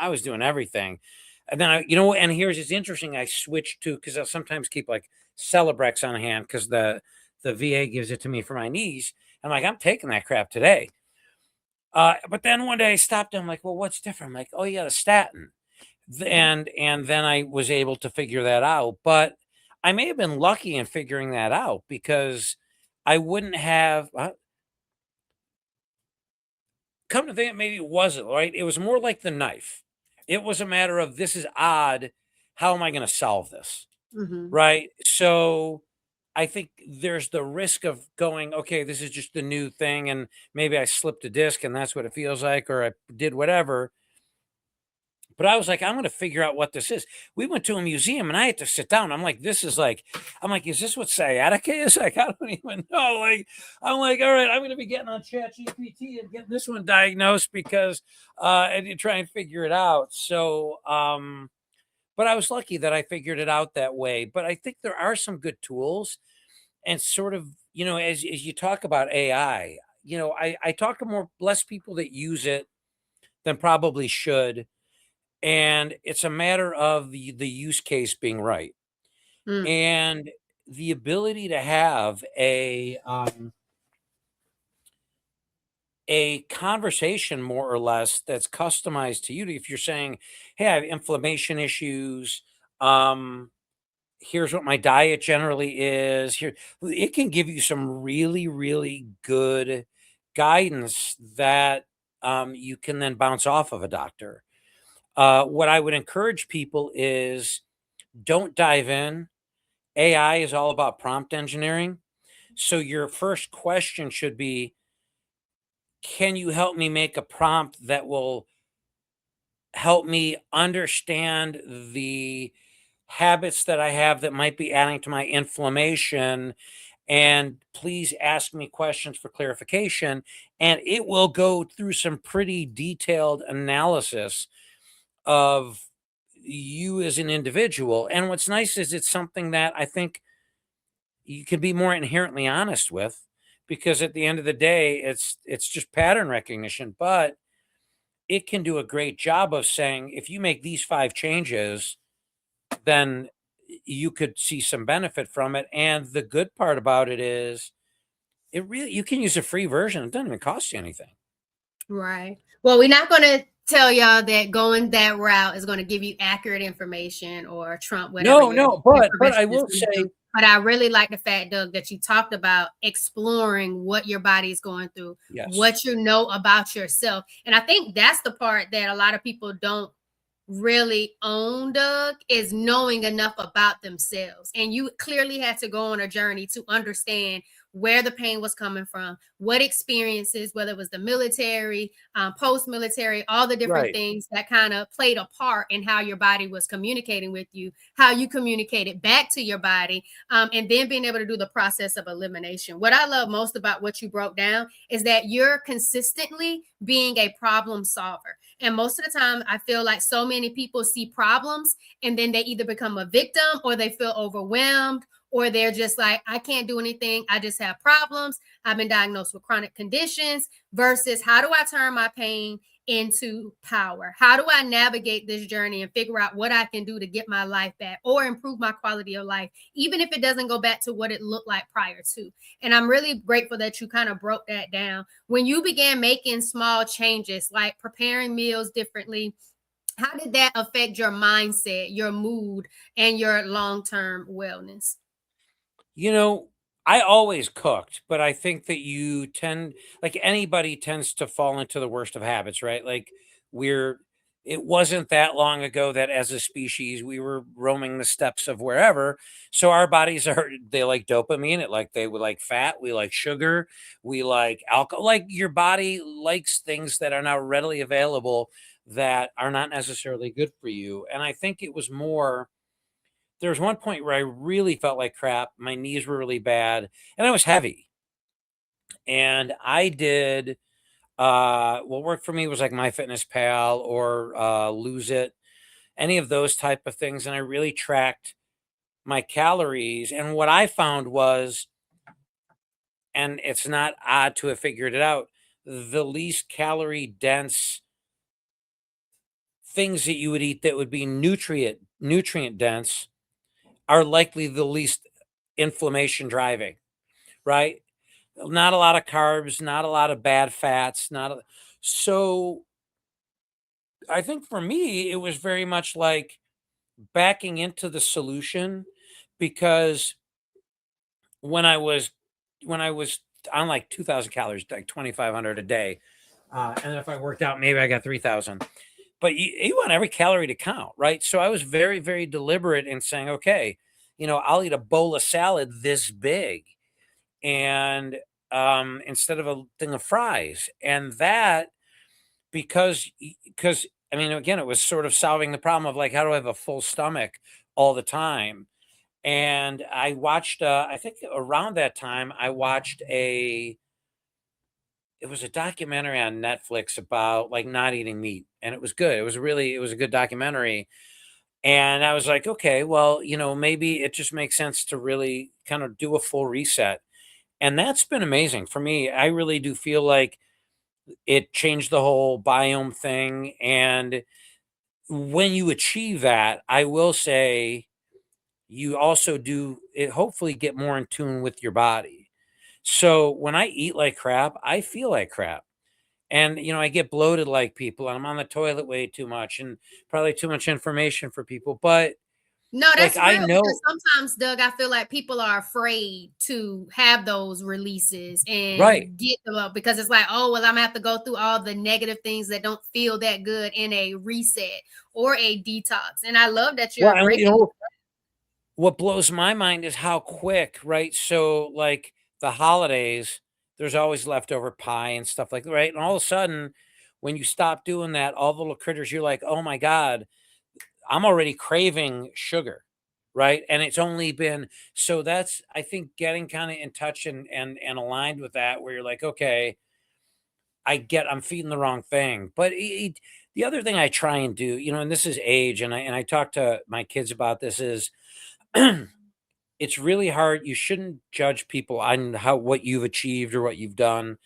was doing everything. And then and here's it's interesting. I switched to because I sometimes keep like Celebrex on hand because the VA gives it to me for my knees. I'm like, I'm taking that crap today. But then one day I stopped and I'm like, well, what's different? I'm like, oh yeah, the statin. And then I was able to figure that out. But I may have been lucky in figuring that out because I wouldn't have come to think, maybe it wasn't, right? It was more like the knife. It was a matter of this is odd. How am I going to solve this? mhm. Right. So I think there's the risk of going, okay, this is just the new thing. And maybe I slipped a disc and that's what it feels like, or I did whatever. But I was like, I'm going to figure out what this is. We went to a museum and I had to sit down. I'm like, is this what sciatica is? Like, I don't even know. Like, I'm like, all right, I'm going to be getting on Chat GPT and getting this one diagnosed because, and you try and figure it out. So, but I was lucky that I figured it out that way. But I think there are some good tools and sort of, as you talk about AI, I talk to less people that use it than probably should, and it's a matter of the use case being right Mm, and the ability to have a conversation more or less that's customized to you. If you're saying, hey, I have inflammation issues, um here's what my diet generally is here, it can give you some really really good guidance that you can then bounce off of a doctor. What I would encourage people is don't dive in. AI is all about prompt engineering. So your first question should be, can you help me make a prompt that will help me understand the habits that I have that might be adding to my inflammation? And please ask me questions for clarification. And it will go through some pretty detailed analysis of you as an individual. And what's nice is it's something that I think you can be more inherently honest with because at the end of the day it's just pattern recognition, but it can do a great job of saying if you make these 5 changes, then you could see some benefit from it. And the good part about it is you can use a free version. It doesn't even cost you anything. Right. Well, we're not going to tell y'all that going that route is going to give you accurate information or trump whatever No, your no, but prevention I is will going to do. say But I really like the fact, Doug, that you talked about exploring what your body is going through, yes. what you know about yourself. And I think that's the part that a lot of people don't really own, Doug, is knowing enough about themselves. And you clearly had to go on a journey to understand where the pain was coming from, what experiences, whether it was the military, post-military, all the different Right. things that kind of played a part in how your body was communicating with you, how you communicated back to your body, and then being able to do the process of elimination. What I love most about what you broke down is that you're consistently being a problem solver. And most of the time, I feel like so many people see problems and then they either become a victim or they feel overwhelmed or they're just like, I can't do anything. I just have problems. I've been diagnosed with chronic conditions versus how do I turn my pain into power? How do I navigate this journey and figure out what I can do to get my life back or improve my quality of life, even if it doesn't go back to what it looked like prior to? And I'm really grateful that you kind of broke that down. When you began making small changes, like preparing meals differently, how did that affect your mindset, your mood, and your long term wellness? You know, I always cooked, but I think that you tend like anybody tends to fall into the worst of habits, right? Like we're it wasn't that long ago that as a species we were roaming the steppes of wherever. So our bodies are they like dopamine, it like they would like fat, we like sugar, we like alcohol. Like your body likes things that are now readily available that are not necessarily good for you. And I think it was more there was one point where I really felt like crap. My knees were really bad and I was heavy. And I did what worked for me was like MyFitnessPal or Lose It, any of those type of things. And I really tracked my calories. And what I found was, and it's not odd to have figured it out, the least calorie dense things that you would eat that would be nutrient dense are likely the least inflammation driving, right? Not a lot of carbs, not a lot of bad fats, not a so I think for me, it was very much like backing into the solution because when I was when I was on like 2,000 calories, like 2,500 a day, and if I worked out, maybe I got 3,000. But you want every calorie to count, right? So I was very, very deliberate in saying, okay, I'll eat a bowl of salad this big, and instead of a thing of fries, and that because I mean, again, it was sort of solving the problem of like, how do I have a full stomach all the time? And I watched, I think around that time, I watched it was a documentary on Netflix about like not eating meat, and it was good. It was a good documentary. And I was like, okay, well, maybe it just makes sense to really kind of do a full reset. And that's been amazing for me. I really do feel like it changed the whole biome thing. And when you achieve that, I will say you also do it hopefully get more in tune with your body. So when I eat like crap, I feel like crap. And I get bloated like people and I'm on the toilet way too much and probably too much information for people. But No, like that's I real because know sometimes, Doug, I feel like people are afraid to have those releases right. and get them up because it's like, oh, well, I'm gonna have to go through all the negative things that don't feel that good in a reset or a detox. And I love that Well, you're and breaking. what blows my mind is how quick, right? So like the holidays, there's always leftover pie and stuff like that, right? And all of a sudden, when you stop doing that, all the little critters, you're like, oh my God, I'm already craving sugar, right? And it's only been so that's I think getting kind of in touch and aligned with that, where you're like, okay, I'm feeding the wrong thing. But the other thing I try and do, and this is age, and I talk to my kids about this is it's really hard. You shouldn't judge people on what you've achieved or what you've done.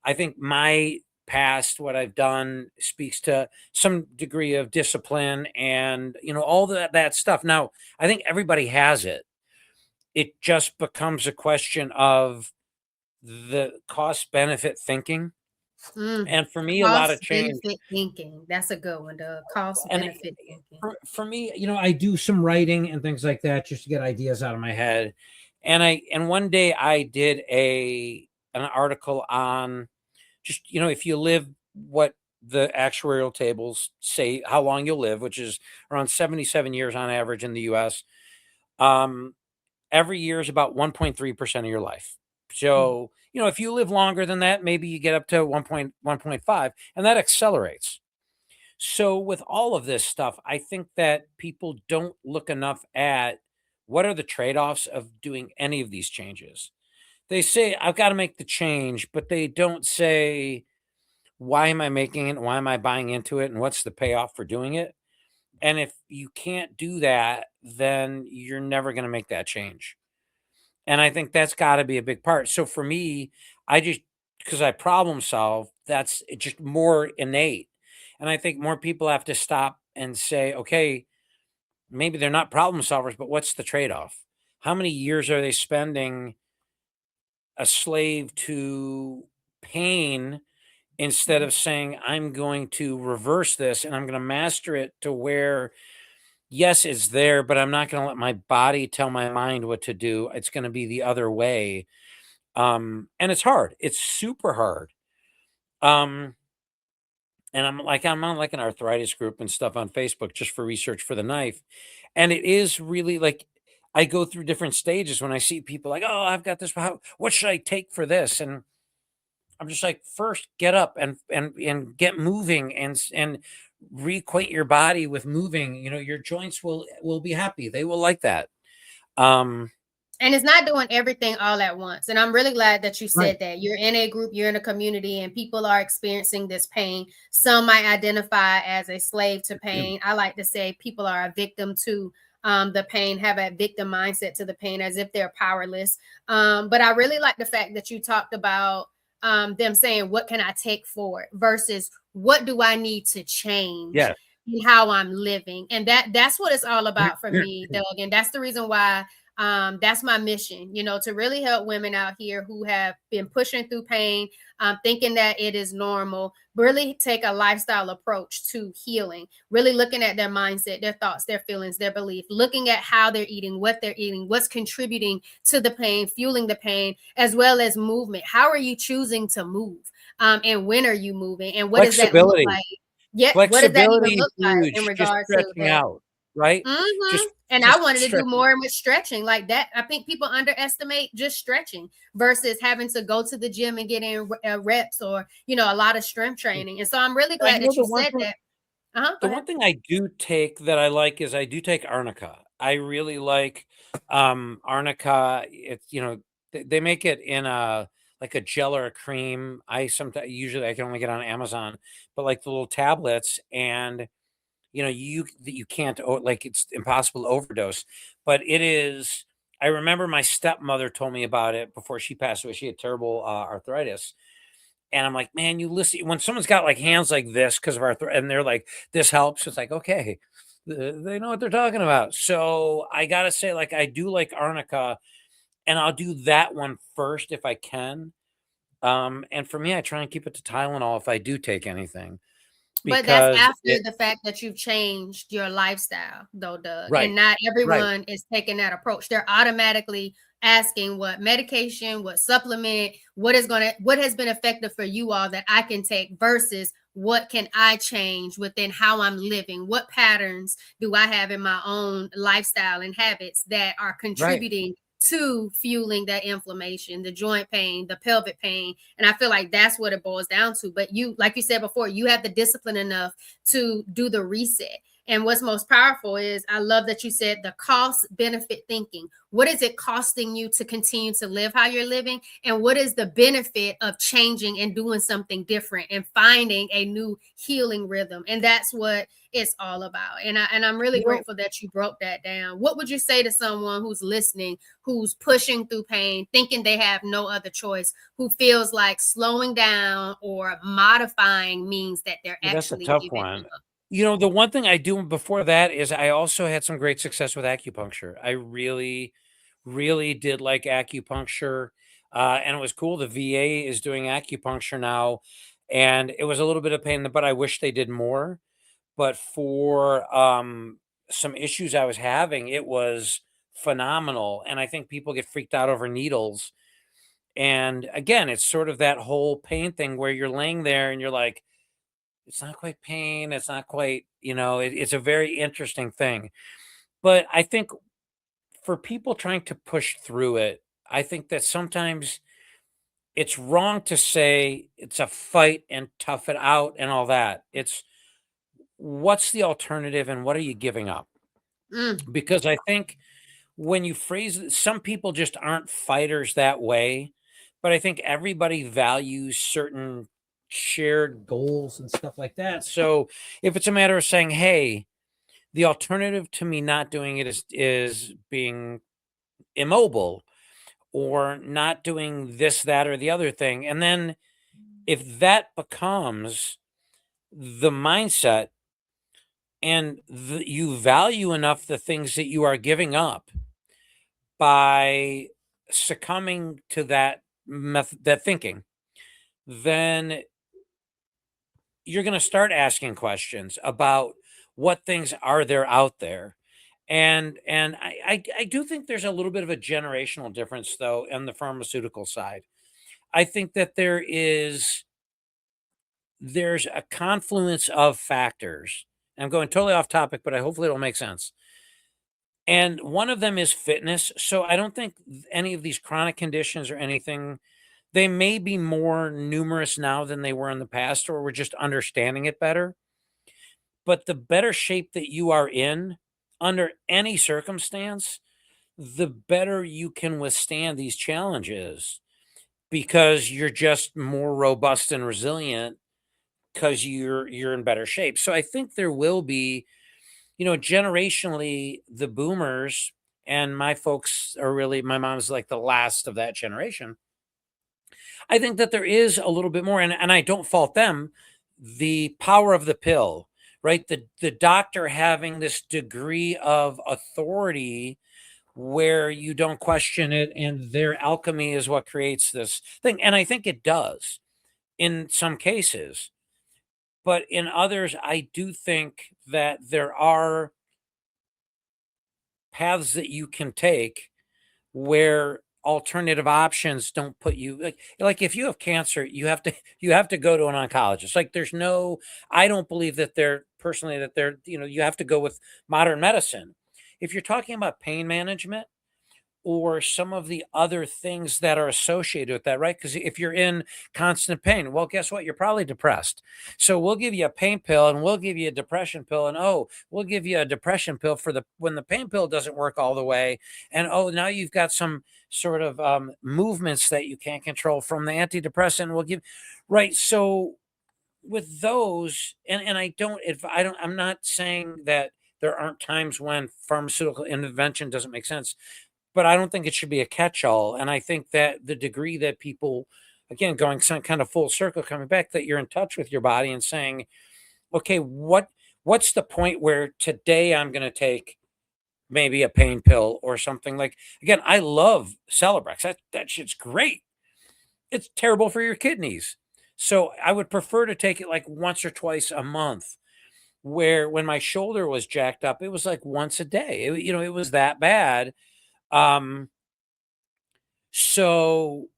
I think my past, what I've done, speaks to some degree of discipline and all that stuff. Now, I think everybody has it. It just becomes a question of the cost benefit thinking. Mm. And for me, a lot of Cost change. benefit thinking. That's a good one, Doug. Cost And benefit thinking. for me, I do some writing and things like that just to get ideas out of my head. And one day I did an article on just if you live what the actuarial tables say how long you'll live, which is around 77 years on average in the US. Um, every year is about 1.3% of your life. Mm. So, if you live longer than that, maybe you get up to 1.5, and that accelerates. So, with all of this stuff, I think that people don't look enough at what are the trade offs of doing any of these changes. They say, I've got to make the change, but they don't say, why am I making it? Why am I buying into it? And what's the payoff for doing it? And if you can't do that, then you're never going to make that change. And I think that's got to be a big part. So for me, I just, because I problem solve, that's just more innate. And I think more people have to stop and say, okay, maybe they're not problem solvers, but what's the trade-off? How many years are they spending a slave to pain instead of saying, I'm going to reverse this and I'm going to master it to where, yes, it's there, but I'm not going to let my body tell my mind what to do. It's going to be the other way. And it's hard. It's super hard. Um, and I'm on like an arthritis group and stuff on Facebook just for research for the knife. And it is really like I go through different stages when I see people like, oh, I've got this. What should I take for this? And I'm just like, first get up and get moving and reacquaint your body with moving. You know, your joints will be happy. They will like that. Um, And it's not doing everything all at once. And I'm really glad that you right. said that. You're in a group, you're in a community, and people are experiencing this pain. Some might identify as a slave to pain. I like to say people are a victim to the pain, have a victim mindset to the pain as if they're powerless. But I really like the fact that you talked about them saying, what can I take forward versus what do I need to change Yes. in how I'm living? And that's what it's all about for me, Doug. And that's the reason why that's my mission, you know, to really help women out here who have been pushing through pain, thinking that it is normal, really take a lifestyle approach to healing, really looking at their mindset, their thoughts, their feelings, their belief, looking at how they're eating, what's contributing to the pain, fueling the pain, as well as movement. How are you choosing to move? And when are you moving? And what does that look Flexibility. like? Yeah, what does that even Flexibility is look like in huge. Just regard to stretching that? out, right? Mhm. Just And I just wanted to do stretching. more with stretching like that. I think people underestimate just stretching versus having to go to the gym and get in reps or, you know, a lot of strength training. And so I'm really Well, glad you know, that you said that. Go the ahead. one thing I do take that I like is I do take arnica. I really like arnica. It's, you know, they make it in a like a gel or a cream. I sometimes usually I can only get on Amazon, but like the little tablets and you know, you can't like it's impossible to overdose, but it is. I remember my stepmother told me about it before she passed away. She had terrible arthritis, and I'm like, man, you listen when someone's got like hands like this because of arthritis, and they're like, this helps. It's like, okay, they know what they're talking about. So I gotta say, like, I do like arnica, and I'll do that one first if I can. And for me, I try and keep it to Tylenol if I do take anything But that's because after it the fact that you've changed your lifestyle, though, Doug. And right, not right, everyone is taking that approach. They're automatically asking what medication, what supplement, what has been effective for you all that I can take versus what can I change within how I'm living? What patterns do I have in my own lifestyle and habits that are right. contributing to fueling that inflammation, the joint pain, the pelvic pain? And I feel like that's what it boils down to. But you, like you said before, you have the discipline enough to do the reset. And what's most powerful is I love that you said the cost benefit thinking. What is it costing you to continue to live how you're living? And what is the benefit of changing and doing something different and finding a new healing rhythm? And that's what it's all about. And I'm really You know, grateful that you broke that down. What would you say to someone who's listening, who's pushing through pain, thinking they have no other choice, who feels like slowing down or modifying means that they're that's a actually tough giving one. up? You know, the one thing I do before that is I also had some great success with acupuncture. I really did like acupuncture. And it was cool. The VA is doing acupuncture now. And it was a little bit of pain in the butt. I wish they did more. But for some issues I was having, it was phenomenal. And I think people get freaked out over needles. And again, it's sort of that whole pain thing where you're laying there and you're like, it's not quite pain. It's not quite, you know, it's a very interesting thing. But I think for people trying to push through it, I think that sometimes it's wrong to say it's a fight and tough it out and all that. It's what's the alternative and what are you giving up? Mm. Because I think when you phrase it, some people just aren't fighters that way, but I think everybody values certain shared goals and stuff like that. So if it's a matter of saying, hey, the alternative to me not doing it is being immobile or not doing this, that, or the other thing. And then if that becomes the mindset and you value enough the things that you are giving up by succumbing to that that thinking, then you're going to start asking questions about what things are there out there. And I do think there's a little bit of a generational difference though in the pharmaceutical side. I think that there's a confluence of factors. I'm going totally off topic, but I hopefully it'll make sense. And one of them is fitness. So I don't think any of these chronic conditions or anything, they may be more numerous now than they were in the past, or we're just understanding it better. But the better shape that you are in under any circumstance, the better you can withstand these challenges because you're just more robust and resilient because you're in better shape. So I think there will be, generationally, the boomers and my folks are really, my mom's like the last of that generation. I think that there is a little bit more, and I don't fault them, the power of the pill, right? The doctor having this degree of authority where you don't question it, and their alchemy is what creates this thing. And I think it does in some cases. But in others, I do think that there are paths that you can take where alternative options don't put you like if you have cancer, you have to go to an oncologist. Like there's no I don't believe that they're personally that they're, you have to go with modern medicine. If you're talking about pain management, or some of the other things that are associated with that, right? Because if you're in constant pain, well, guess what? You're probably depressed. So we'll give you a pain pill and we'll give you a depression pill. And oh, we'll give you a depression pill for the when the pain pill doesn't work all the way. And oh, now you've got some sort of movements that you can't control from the antidepressant. We'll give right. So with those, and I don't, if I don't, I'm not saying that there aren't times when pharmaceutical intervention doesn't make sense, but I don't think it should be a catch-all, and I think that the degree that people, again, going some kind of full circle, coming back, that you're in touch with your body and saying, "Okay, what's the point where today I'm gonna take maybe a pain pill or something?" Like, again, I love Celebrex. That shit's great. It's terrible for your kidneys. So, I would prefer to take it, like, once or twice a month, where when my shoulder was jacked up, it was, like, once a day. It was that bad. Um So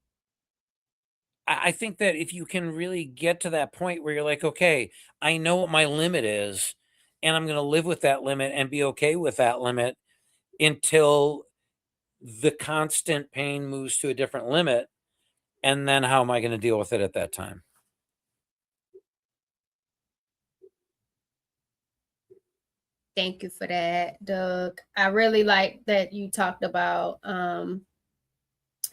I think that if you can really get to that point where you're like, okay, I know what my limit is, and I'm going to live with that limit and be okay with that limit until the constant pain moves to a different limit. And then how am I going to deal with it at that time? Thank you for that, Doug. I really like that you talked about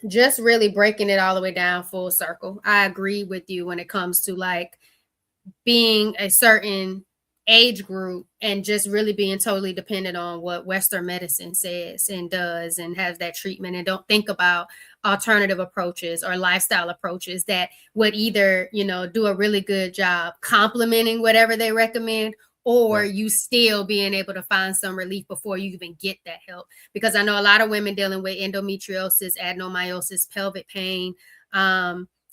just really breaking it all the way down full circle. I agree with you when it comes to like being a certain age group and just really being totally dependent on what Western medicine says and does and has that treatment, and don't think about alternative approaches or lifestyle approaches that would either, do a really good job complementing whatever they recommend, or Right. you still being able to find some relief before you even get that help. Because I know a lot of women dealing with endometriosis, adenomyosis, pelvic pain,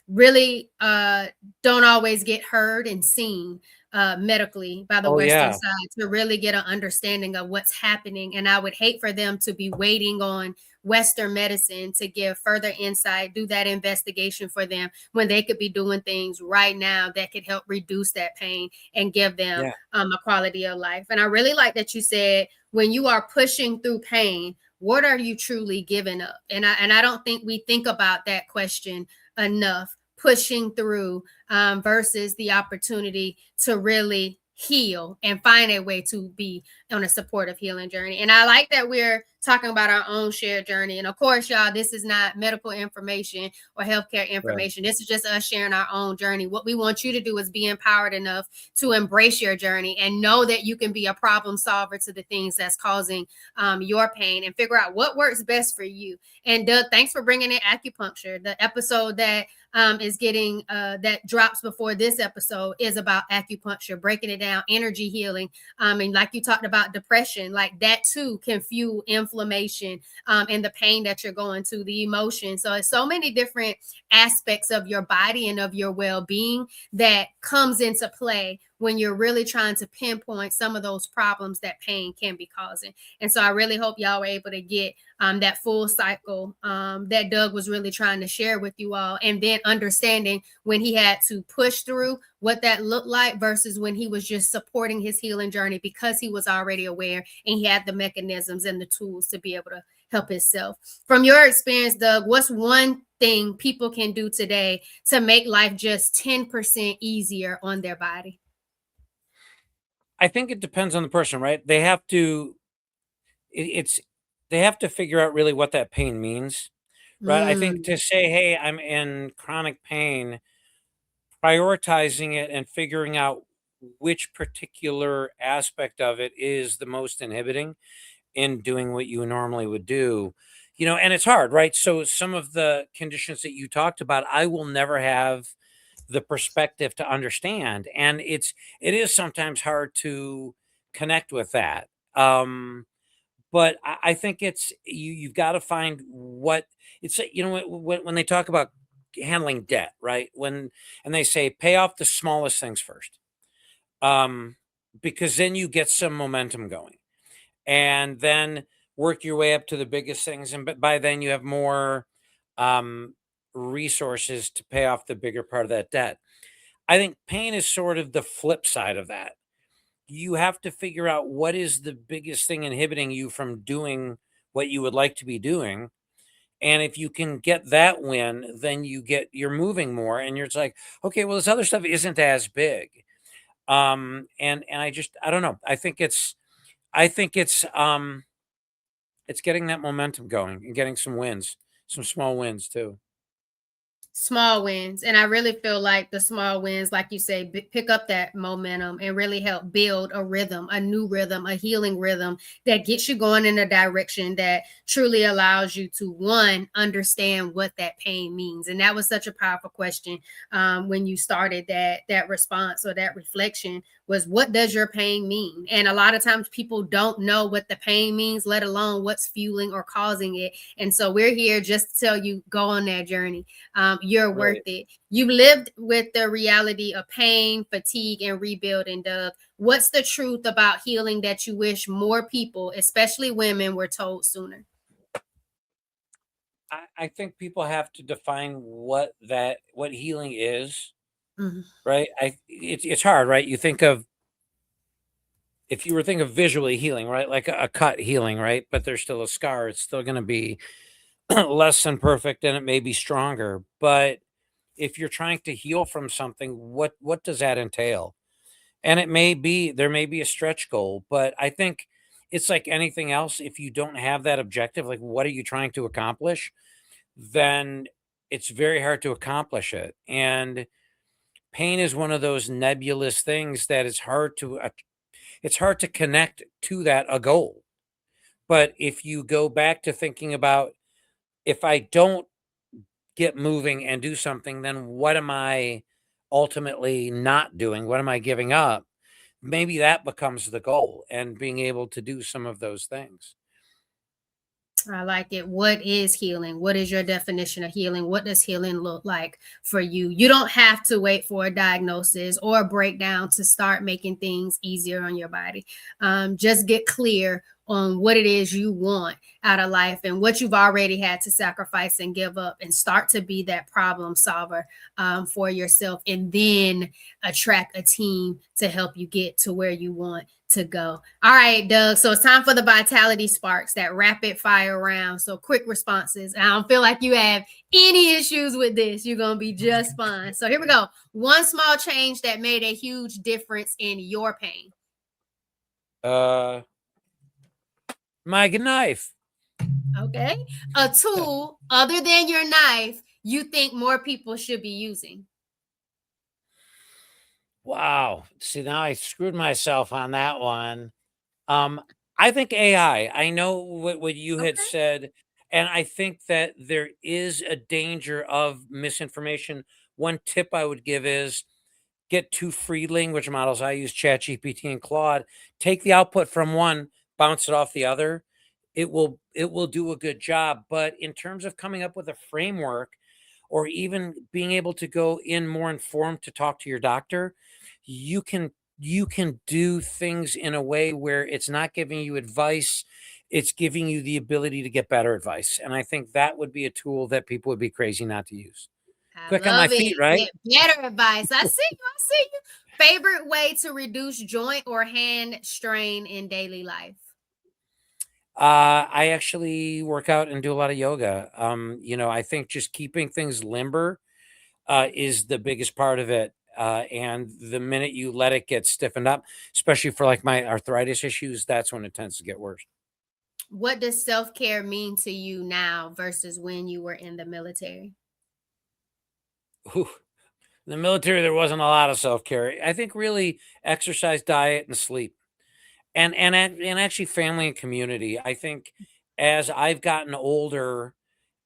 really don't always get heard and seen medically by the Oh, Western yeah. side to really get an understanding of what's happening. And I would hate for them to be waiting on Western medicine to give further insight, do that investigation for them when they could be doing things right now that could help reduce that pain and give them Yeah. a quality of life. And I really like that you said when you are pushing through pain, what are you truly giving up? And I don't think we think about that question enough, pushing through versus the opportunity to really heal and find a way to be on a supportive healing journey. And I like that we're talking about our own shared journey. And of course, y'all, this is not medical information or healthcare Right. information. This is just us sharing our own journey. What we want you to do is be empowered enough to embrace your journey and know that you can be a problem solver to the things that's causing your pain, and figure out what works best for you. And Doug, thanks for bringing in acupuncture. The episode that is getting that drops before this episode is about acupuncture, breaking it down, energy healing. And like you talked about depression, like that too can fuel inflammation, and the pain that you're going to, the emotion. So it's so many different aspects of your body and of your well-being that comes into play when you're really trying to pinpoint some of those problems that pain can be causing. And so I really hope y'all were able to get that full cycle that Doug was really trying to share with you all, and then understanding when he had to push through, what that looked like versus when he was just supporting his healing journey because he was already aware and he had the mechanisms and the tools to be able to help himself. From your experience, Doug, what's one thing people can do today to make life just 10% easier on their body? I think it depends on the person, right? They have to it's they have to figure out really what that pain means, right? I think Mm, to say, "Hey, I'm in chronic pain," prioritizing it and figuring out which particular aspect of it is the most inhibiting in doing what you normally would do. And it's hard, right? So some of the conditions that you talked about, I will never have the perspective to understand. And it is sometimes hard to connect with that. But I think you've got to find what it's when they talk about handling debt, right? And they say pay off the smallest things first. Um, because then you get some momentum going, and then work your way up to the biggest things, and by then you have more um resources to pay off the bigger part of that debt. I think pain is sort of the flip side of that. You have to figure out what is the biggest thing inhibiting you from doing what you would like to be doing. And if you can get that win, then you're moving more, and you're just like, okay, well, this other stuff isn't as big. And I don't know. I think it's getting that momentum going and getting some wins, some small wins too. small wins. And I really feel like the small wins, like you say, pick up that momentum and really help build a rhythm, a new rhythm, a healing rhythm that gets you going in a direction that truly allows you to, one, understand what that pain means. And that was such a powerful question when you started that response or that reflection, was what does your pain mean? And a lot of times people don't know what the pain means, let alone what's fueling or causing it. And so we're here just to tell you, go on that journey. You're worth Right. it. You lived with the reality of pain, fatigue, and rebuilding, Doug. What's the truth about healing that you wish more people, especially women, were told sooner? I think people have to define what healing is, Mhm. right? It's hard, right? You think of if you were thinking of visually healing, right? Like a cut healing, right? But there's still a scar. It's still going to be less than perfect, and it may be stronger. But if you're trying to heal from something, what does that entail? And there may be a stretch goal, but I think it's like anything else. If you don't have that objective, like what are you trying to accomplish, then it's very hard to accomplish it. And pain is one of those nebulous things that it's hard to connect to that a goal. But if you go back to thinking about, if I don't get moving and do something, then what am I ultimately not doing? What am I giving up? Maybe that becomes the goal, and being able to do some of those things. I like it. What is healing? What is your definition of healing? What does healing look like for you? You don't have to wait for a diagnosis or a breakdown to start making things easier on your body. Just get clear on what it is you want out of life and what you've already had to sacrifice and give up, and start to be that problem solver for yourself, and then attract a team to help you get to where you want to go. All right, Doug. So it's time for the Vitality Sparks, that rapid fire round. So quick responses. I don't feel like you have any issues with this. You're going to be just fine. So here we go. One small change that made a huge difference in your pain. Uh, my knife. Okay. A tool other than your knife you think more people should be using. Wow. See, now I screwed myself on that one. Um, I think AI. I know what you had Okay. said. And I think that there is a danger of misinformation. One tip I would give is get 2 free language models. I use ChatGPT and Claude. Take the output from one, bounce it off the other. It will do a good job. But in terms of coming up with a framework or even being able to go in more informed to talk to your doctor, you can you can do things in a way where it's not giving you advice, it's giving you the ability to get better advice. And I think that would be a tool that people would be crazy not to use. I Quick on my love feet, it. right? Get better advice. I see you. I see you. Favorite way to reduce joint or hand strain in daily life? I actually work out and do a lot of yoga. I think just keeping things limber is the biggest part of it. And the minute you let it get stiffened up, especially for like my arthritis issues, that's when it tends to get worse. What does self care mean to you now versus when you were in the military? Whew. In the military, there wasn't a lot of self care. I think really exercise, diet, and sleep, and actually family and community. I think as I've gotten older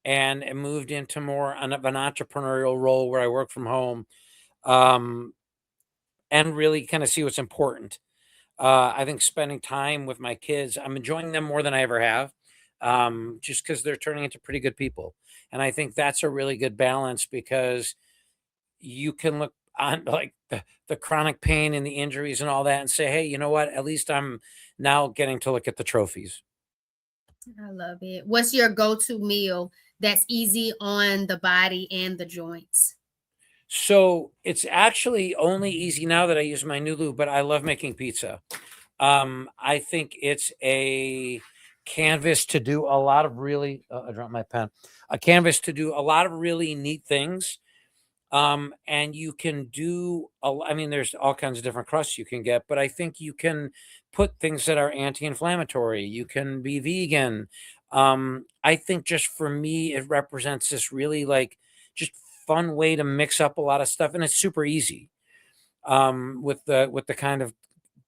and moved into more of an entrepreneurial role where I work from home, um, and really kind of see what's important. I think spending time with my kids, I'm enjoying them more than I ever have, just because they're turning into pretty good people. And I think that's a really good balance because you can look on like the chronic pain and the injuries and all that and say, hey, you know what? At least I'm now getting to look at the trophies. I love it. What's your go to meal that's easy on the body and the joints? So it's actually only easy now that I use my new lube, but I love making pizza. I think it's a canvas to do a lot of really, I dropped my pen, a canvas to do a lot of really neat things. And you can do, I mean, there's all kinds of different crusts you can get, but I think you can put things that are anti-inflammatory. You can be vegan. I think just for me, it represents this really like just fun way to mix up a lot of stuff, and it's super easy. With the kind of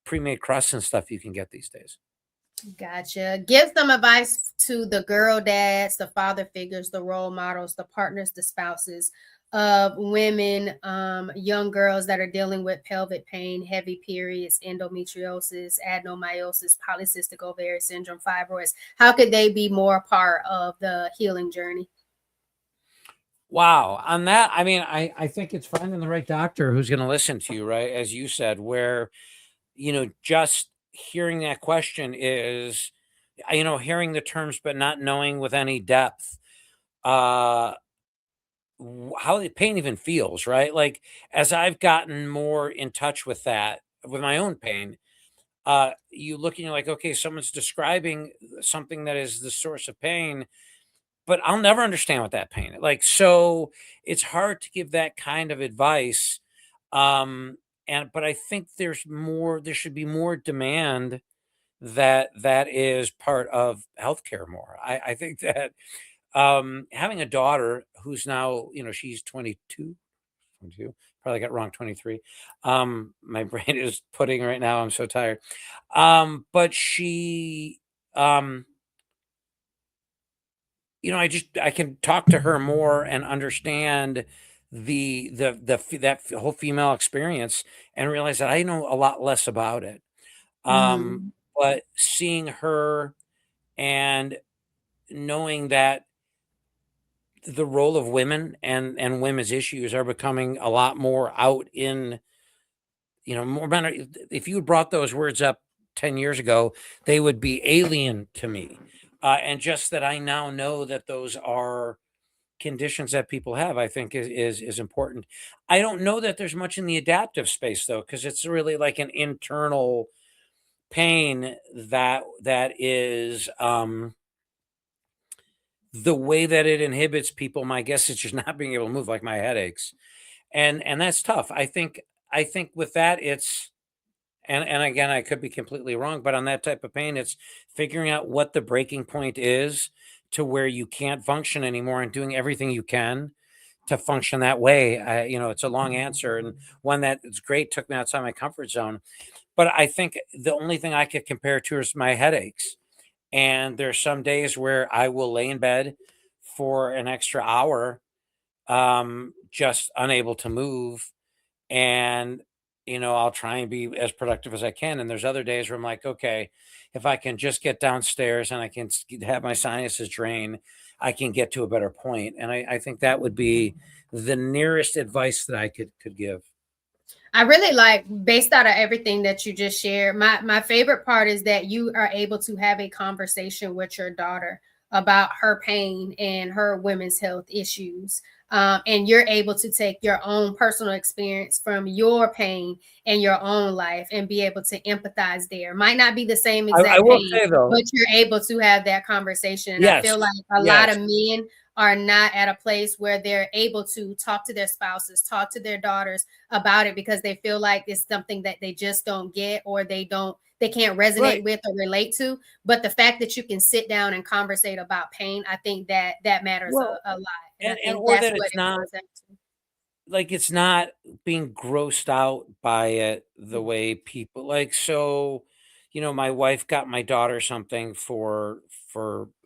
pre-made crusts and stuff you can get these days. Gotcha. Give some advice to the girl dads, the father figures, the role models, the partners, the spouses of women, young girls that are dealing with pelvic pain, heavy periods, endometriosis, adenomyosis, polycystic ovary syndrome, fibroids. How could they be more a part of the healing journey? Wow. On that, I mean, I think it's finding the right doctor who's going to listen to you, right? As you said, where, just hearing that question is, hearing the terms, but not knowing with any depth, uh, how the pain even feels, right? Like, as I've gotten more in touch with that, with my own pain, you look and you're like, okay, someone's describing something that is the source of pain, but I'll never understand what that pain is like. So it's hard to give that kind of advice. But I think there should be more demand that is part of healthcare more. I think that having a daughter who's now, she's 22, 22, probably got wrong 23. My brain is pudding right now. I'm so tired. But she I can talk to her more and understand that whole female experience and realize that I know a lot less about it. Um, Mhm. but seeing her and knowing that the role of women and women's issues are becoming a lot more out in, more matter if you had brought those words up 10 years ago, they would be alien to me. And just that I now know that those are conditions that people have, I think is important. I don't know that there's much in the adaptive space though, because it's really like an internal pain that is the way that it inhibits people. My guess is just not being able to move, like my headaches, and that's tough. I think with that it's and again I could be completely wrong, but on that type of pain, it's figuring out what the breaking point is to where you can't function anymore and doing everything you can to function that way. It's a long answer and one that is great, took me outside my comfort zone. But I think the only thing I could compare to is my headaches. And there's some days where I will lay in bed for an extra hour, just unable to move. And, I'll try and be as productive as I can. And there's other days where I'm like, okay, if I can just get downstairs and I can have my sinuses drain, I can get to a better point. And I think that would be the nearest advice that I could give. I really like, based out of everything that you just shared, my favorite part is that you are able to have a conversation with your daughter about her pain and her women's health issues. And you're able to take your own personal experience from your pain and your own life and be able to empathize there. Might not be the same I exact will pain, say though, but you're able to have that conversation. And I yes, feel like a lot yes, of men are not at a place where they're able to talk to their spouses, talk to their daughters about it, because they feel like it's something that they just don't get, or they can't resonate right. with or relate to. But the fact that you can sit down and conversate about pain, I think that matters Well, a lot. And I and think or that's that what it's it not boils down to. like it's not being grossed out by it the Mhm. way people like. So, my wife got my daughter something for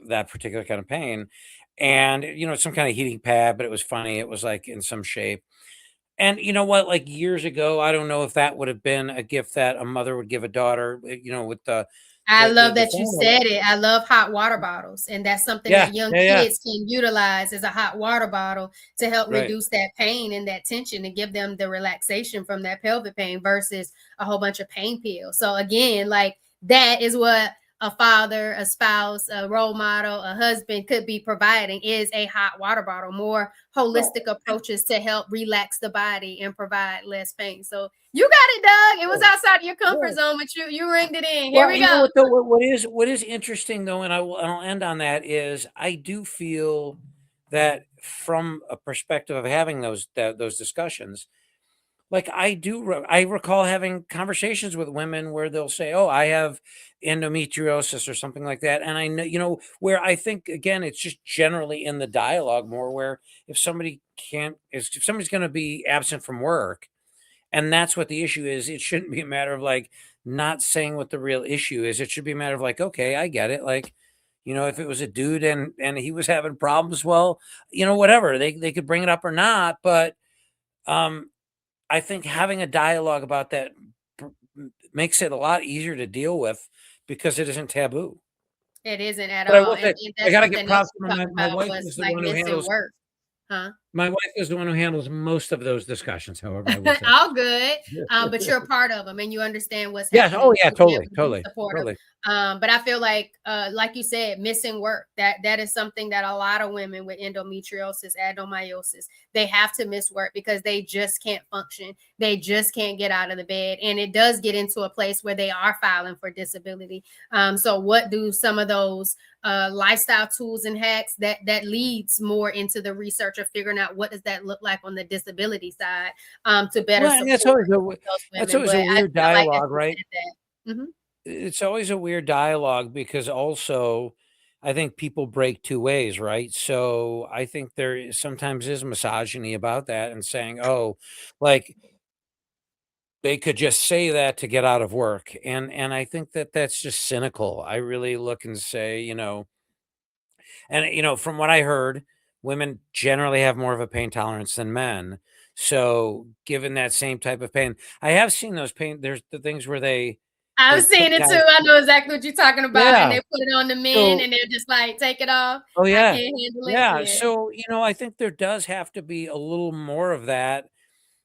that particular kind of pain, and some kind of heating pad, but it was funny, it was like in some shape. And you know what, like years ago, I don't know if that would have been a gift that a mother would give a daughter, with the I the the, love the that you formula. said it. I love hot water bottles. And that's something Yeah, that young yeah, yeah, kids can utilize, as a hot water bottle, to help right. reduce that pain and that tension and give them the relaxation from that pelvic pain versus a whole bunch of pain pills. So again, like, that is what a father, a spouse, a role model, a husband could be providing, is a hot water bottle, more Well, holistic approaches to help relax the body and provide less pain. So you got it, Doug. It was yeah, outside your comfort yeah. zone, but you ringed it in. Here Well, we you know go. what though? What is interesting though, and I'll end on that, is I do feel that from a perspective of having those discussions, like I recall having conversations with women where they'll say, "Oh, I have endometriosis," or something like that, and I know, where I think again it's just generally in the dialogue more, where if somebody's going to be absent from work, and that's what the issue is. It shouldn't be a matter of like not saying what the real issue is. It should be a matter of like, okay, I get it. Like, if it was a dude and he was having problems, well, whatever. They could bring it up or not. But um I think having a dialogue about that makes it a lot easier to deal with because it isn't taboo. It isn't at But I all. will And, say and I that's gotta give something else props you to talked my about, wife was is the like one who missing handles work. Huh? my wife is the one who handles most of those discussions, however, I will say. All good. But you're a part of them and you understand what's Yes, oh happening yeah, to be totally, able to be totally, supportive. totally. But I feel like you said, missing work. That is something that a lot of women with endometriosis, adenomyosis, they have to miss work because they just can't function. They just can't get out of the bed. And it does get into a place where they are filing for disability. So what do some of those lifestyle tools and hacks that leads more into the research of figuring out what does that look like on the disability side, to better Well, and support those that's women. always But a I weird like that dialogue, you right? said that. It's always a weird dialogue because also I think people break 2 ways, right? So I think sometimes is misogyny about that and saying, "Oh, like they could just say that to get out of work." And I think that that's just cynical. I really look and say, and from what I heard, women generally have more of a pain tolerance than men. So, given that same type of pain, I have seen those pain there's the things where they I'm put seeing it too. guys. I know exactly what you're talking about. And Yeah. they put it on the men So and they're just like, take it off. oh, I yeah. can't handle it. Yeah, Yeah. so, I think there does have to be a little more of that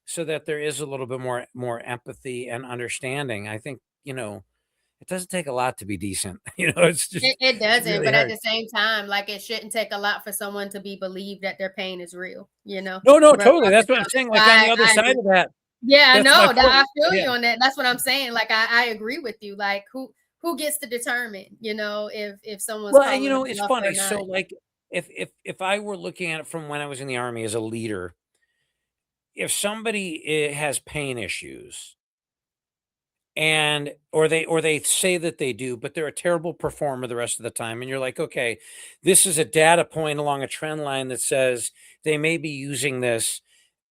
so that there is a little bit more empathy and understanding. I think, it doesn't take a lot to be decent, It it's doesn't, really but at hard. the same time, like, it shouldn't take a lot for someone to be believed that their pain is real, No, no, regardless totally, that's what I'm of it. saying, So like, on the other I side agree. of that, Yeah, that's my no, that I point. feel Yeah. you on that. That's what I'm saying. Like, I agree with you. Like, who gets to determine, if someone's Well, and, calling a it's bluff or funny, not? so, like, if I were looking at it from when I was in the Army as a leader, if somebody, has pain issues or they say that they do, but they're a terrible performer the rest of the time, and you're like, okay, this is a data point along a trend line that says they may be using this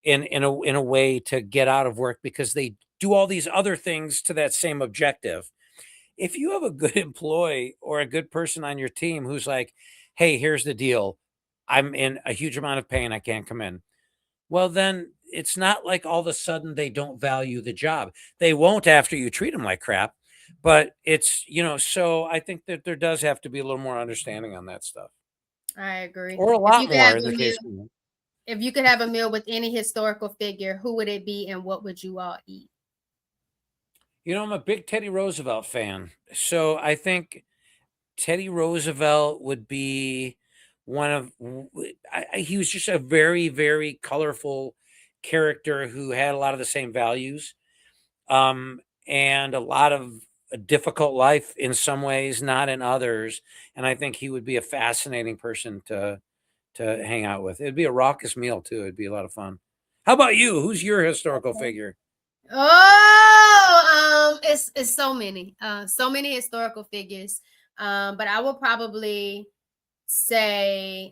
in a way to get out of work because they do all these other things to that same objective. if you have a good employee or a good person on your team who's like, hey, here's the deal. I'm in a huge amount of pain. I can't come in. Well, then it's not like all of a sudden they don't value the job. They won't after you treat them like crap. But it's, so I think that there does have to be a little more understanding on that stuff, I agree. or a If lot you could have more in a the meal, case. if you could have a meal with any historical figure, who would it be and what would you all eat? I'm a big Teddy Roosevelt fan. So I think Teddy Roosevelt would be one of he was just a very, very colorful character who had a lot of the same values, um, and a lot of a difficult life in some ways, not in others. And I think he would be a fascinating person to hang out with. It'd be a raucous meal too. It'd be a lot of fun. How about you? Who's your historical figure? It's so many historical figures. But I will probably say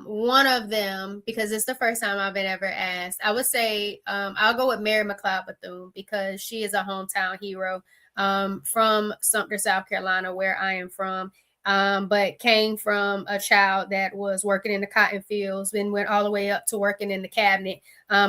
one of them, because it's the first time I've been ever asked. I would say I'll go with Mary McLeod Bethune, because she is a hometown hero from Sumter, South Carolina, where I am from. But came from a child that was working in the cotton fields, then went all the way up to working in the cabinet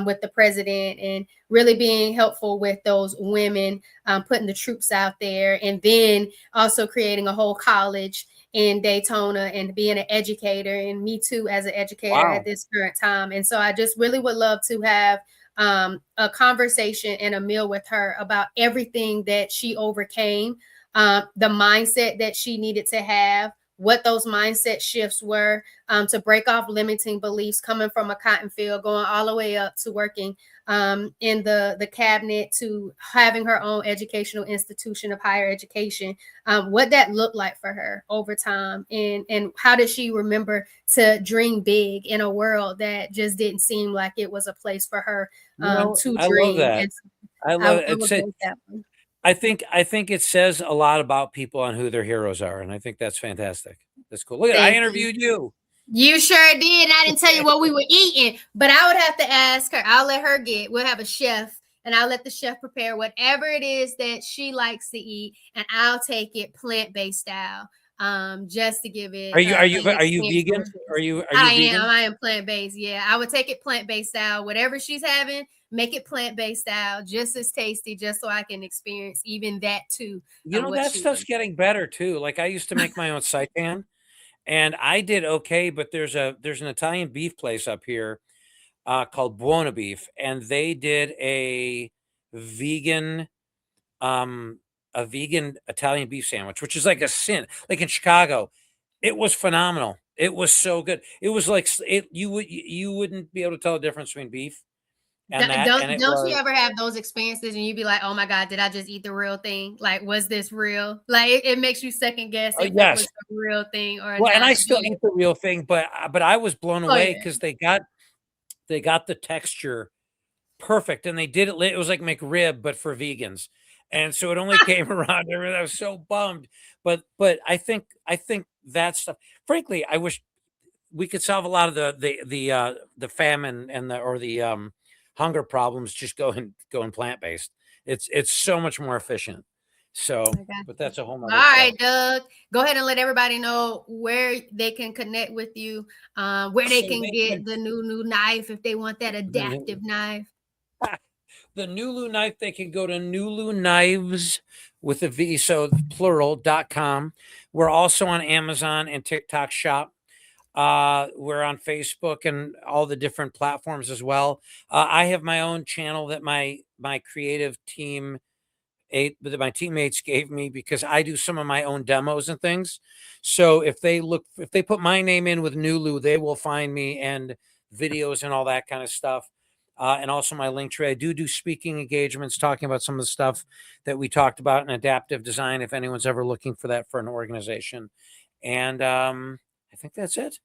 with the president, and really being helpful with those women, putting the troops out there, and then also creating a whole college in Daytona and being an educator, and me too as an educator at Wow. this current time. And so I just really would love to have a conversation and a meal with her about everything that she overcame, the mindset that she needed to have, what those mindset shifts were, to break off limiting beliefs, coming from a cotton field, going all the way up to working in the cabinet, to having her own educational institution of higher education, what that looked like for her over time, and how did she remember to dream big in a world that just didn't seem like it was a place for her to I love dream. that. And I I love would it. go with that one. I think it says a lot about people on who their heroes are, and I think that's fantastic. That's cool. Look, I Thank you. interviewed you. You sure did. I didn't tell you what we were eating, but I would have to ask her. I'll let her we'll have a chef, and I'll let the chef prepare whatever it is that she likes to eat, and I'll take it plant-based style, just to give it an Are you experience for vegan? us. Are you vegan? I am plant-based. Yeah, I would take it plant-based style. Whatever she's having, make it plant-based style, just as tasty, just so I can experience even that too of what That she stuff's would. getting better too. Like I used to make my own seitan, and I did okay, but there's an Italian beef place up here called Buona Beef, and they did vegan um a vegan Italian beef sandwich, which is like a sin. Like in Chicago, it was phenomenal. It was so good. It was like you wouldn't be able to tell the difference between beef and that, and it Don't you was ever have those experiences and you be like, oh my God, did I just eat the real thing? Like, was this real? Like, it makes you second guess oh if it was yes. a real thing or Well, and I not. still eat the real thing, but I was blown Oh away yeah. because they got the texture perfect, and they did it. It was like McRib, but for vegans, and so it only came around. I was so bummed, but I think that stuff. Frankly, I wish we could solve a lot of the famine and the hunger problems just going plant based. It's so much more efficient. So, I got but you. that's a whole All nother right, show. Doug. Go ahead and let everybody know where they can connect with you, where they So can they get can the new knife if they want that the new adaptive knife. the Nulu knife, they can go to Nulu Knives with a V, so plural.com. We're also on Amazon and TikTok shop. We're on Facebook and all the different platforms as well. I have my own channel that my creative team that my teammates gave me because I do some of my own demos and things. So if they put my name in with Nulu, they will find me and videos and all that kind of stuff. And also my link tree. I do speaking engagements talking about some of the stuff that we talked about in adaptive design. If anyone's ever looking for that for an organization, and I think that's it.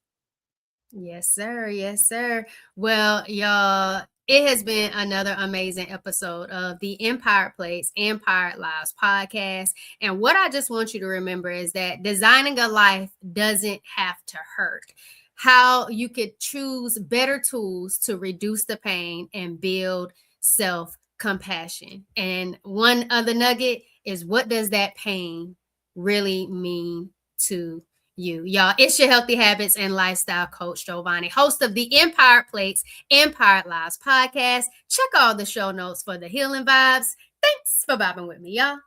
Yes, sir. Yes, sir. Well, y'all, it has been another amazing episode of the Empire Place, Empire Lives podcast. And what I just want you to remember is that designing a life doesn't have to hurt. How you could choose better tools to reduce the pain and build self compassion. And one other nugget is, what does that pain really mean to you. Y'all, it's your Healthy Habits and Lifestyle Coach Jovonnie, host of the Empire Plates, Empire Lives podcast. Check all the show notes for the healing vibes. Thanks for vibing with me, y'all.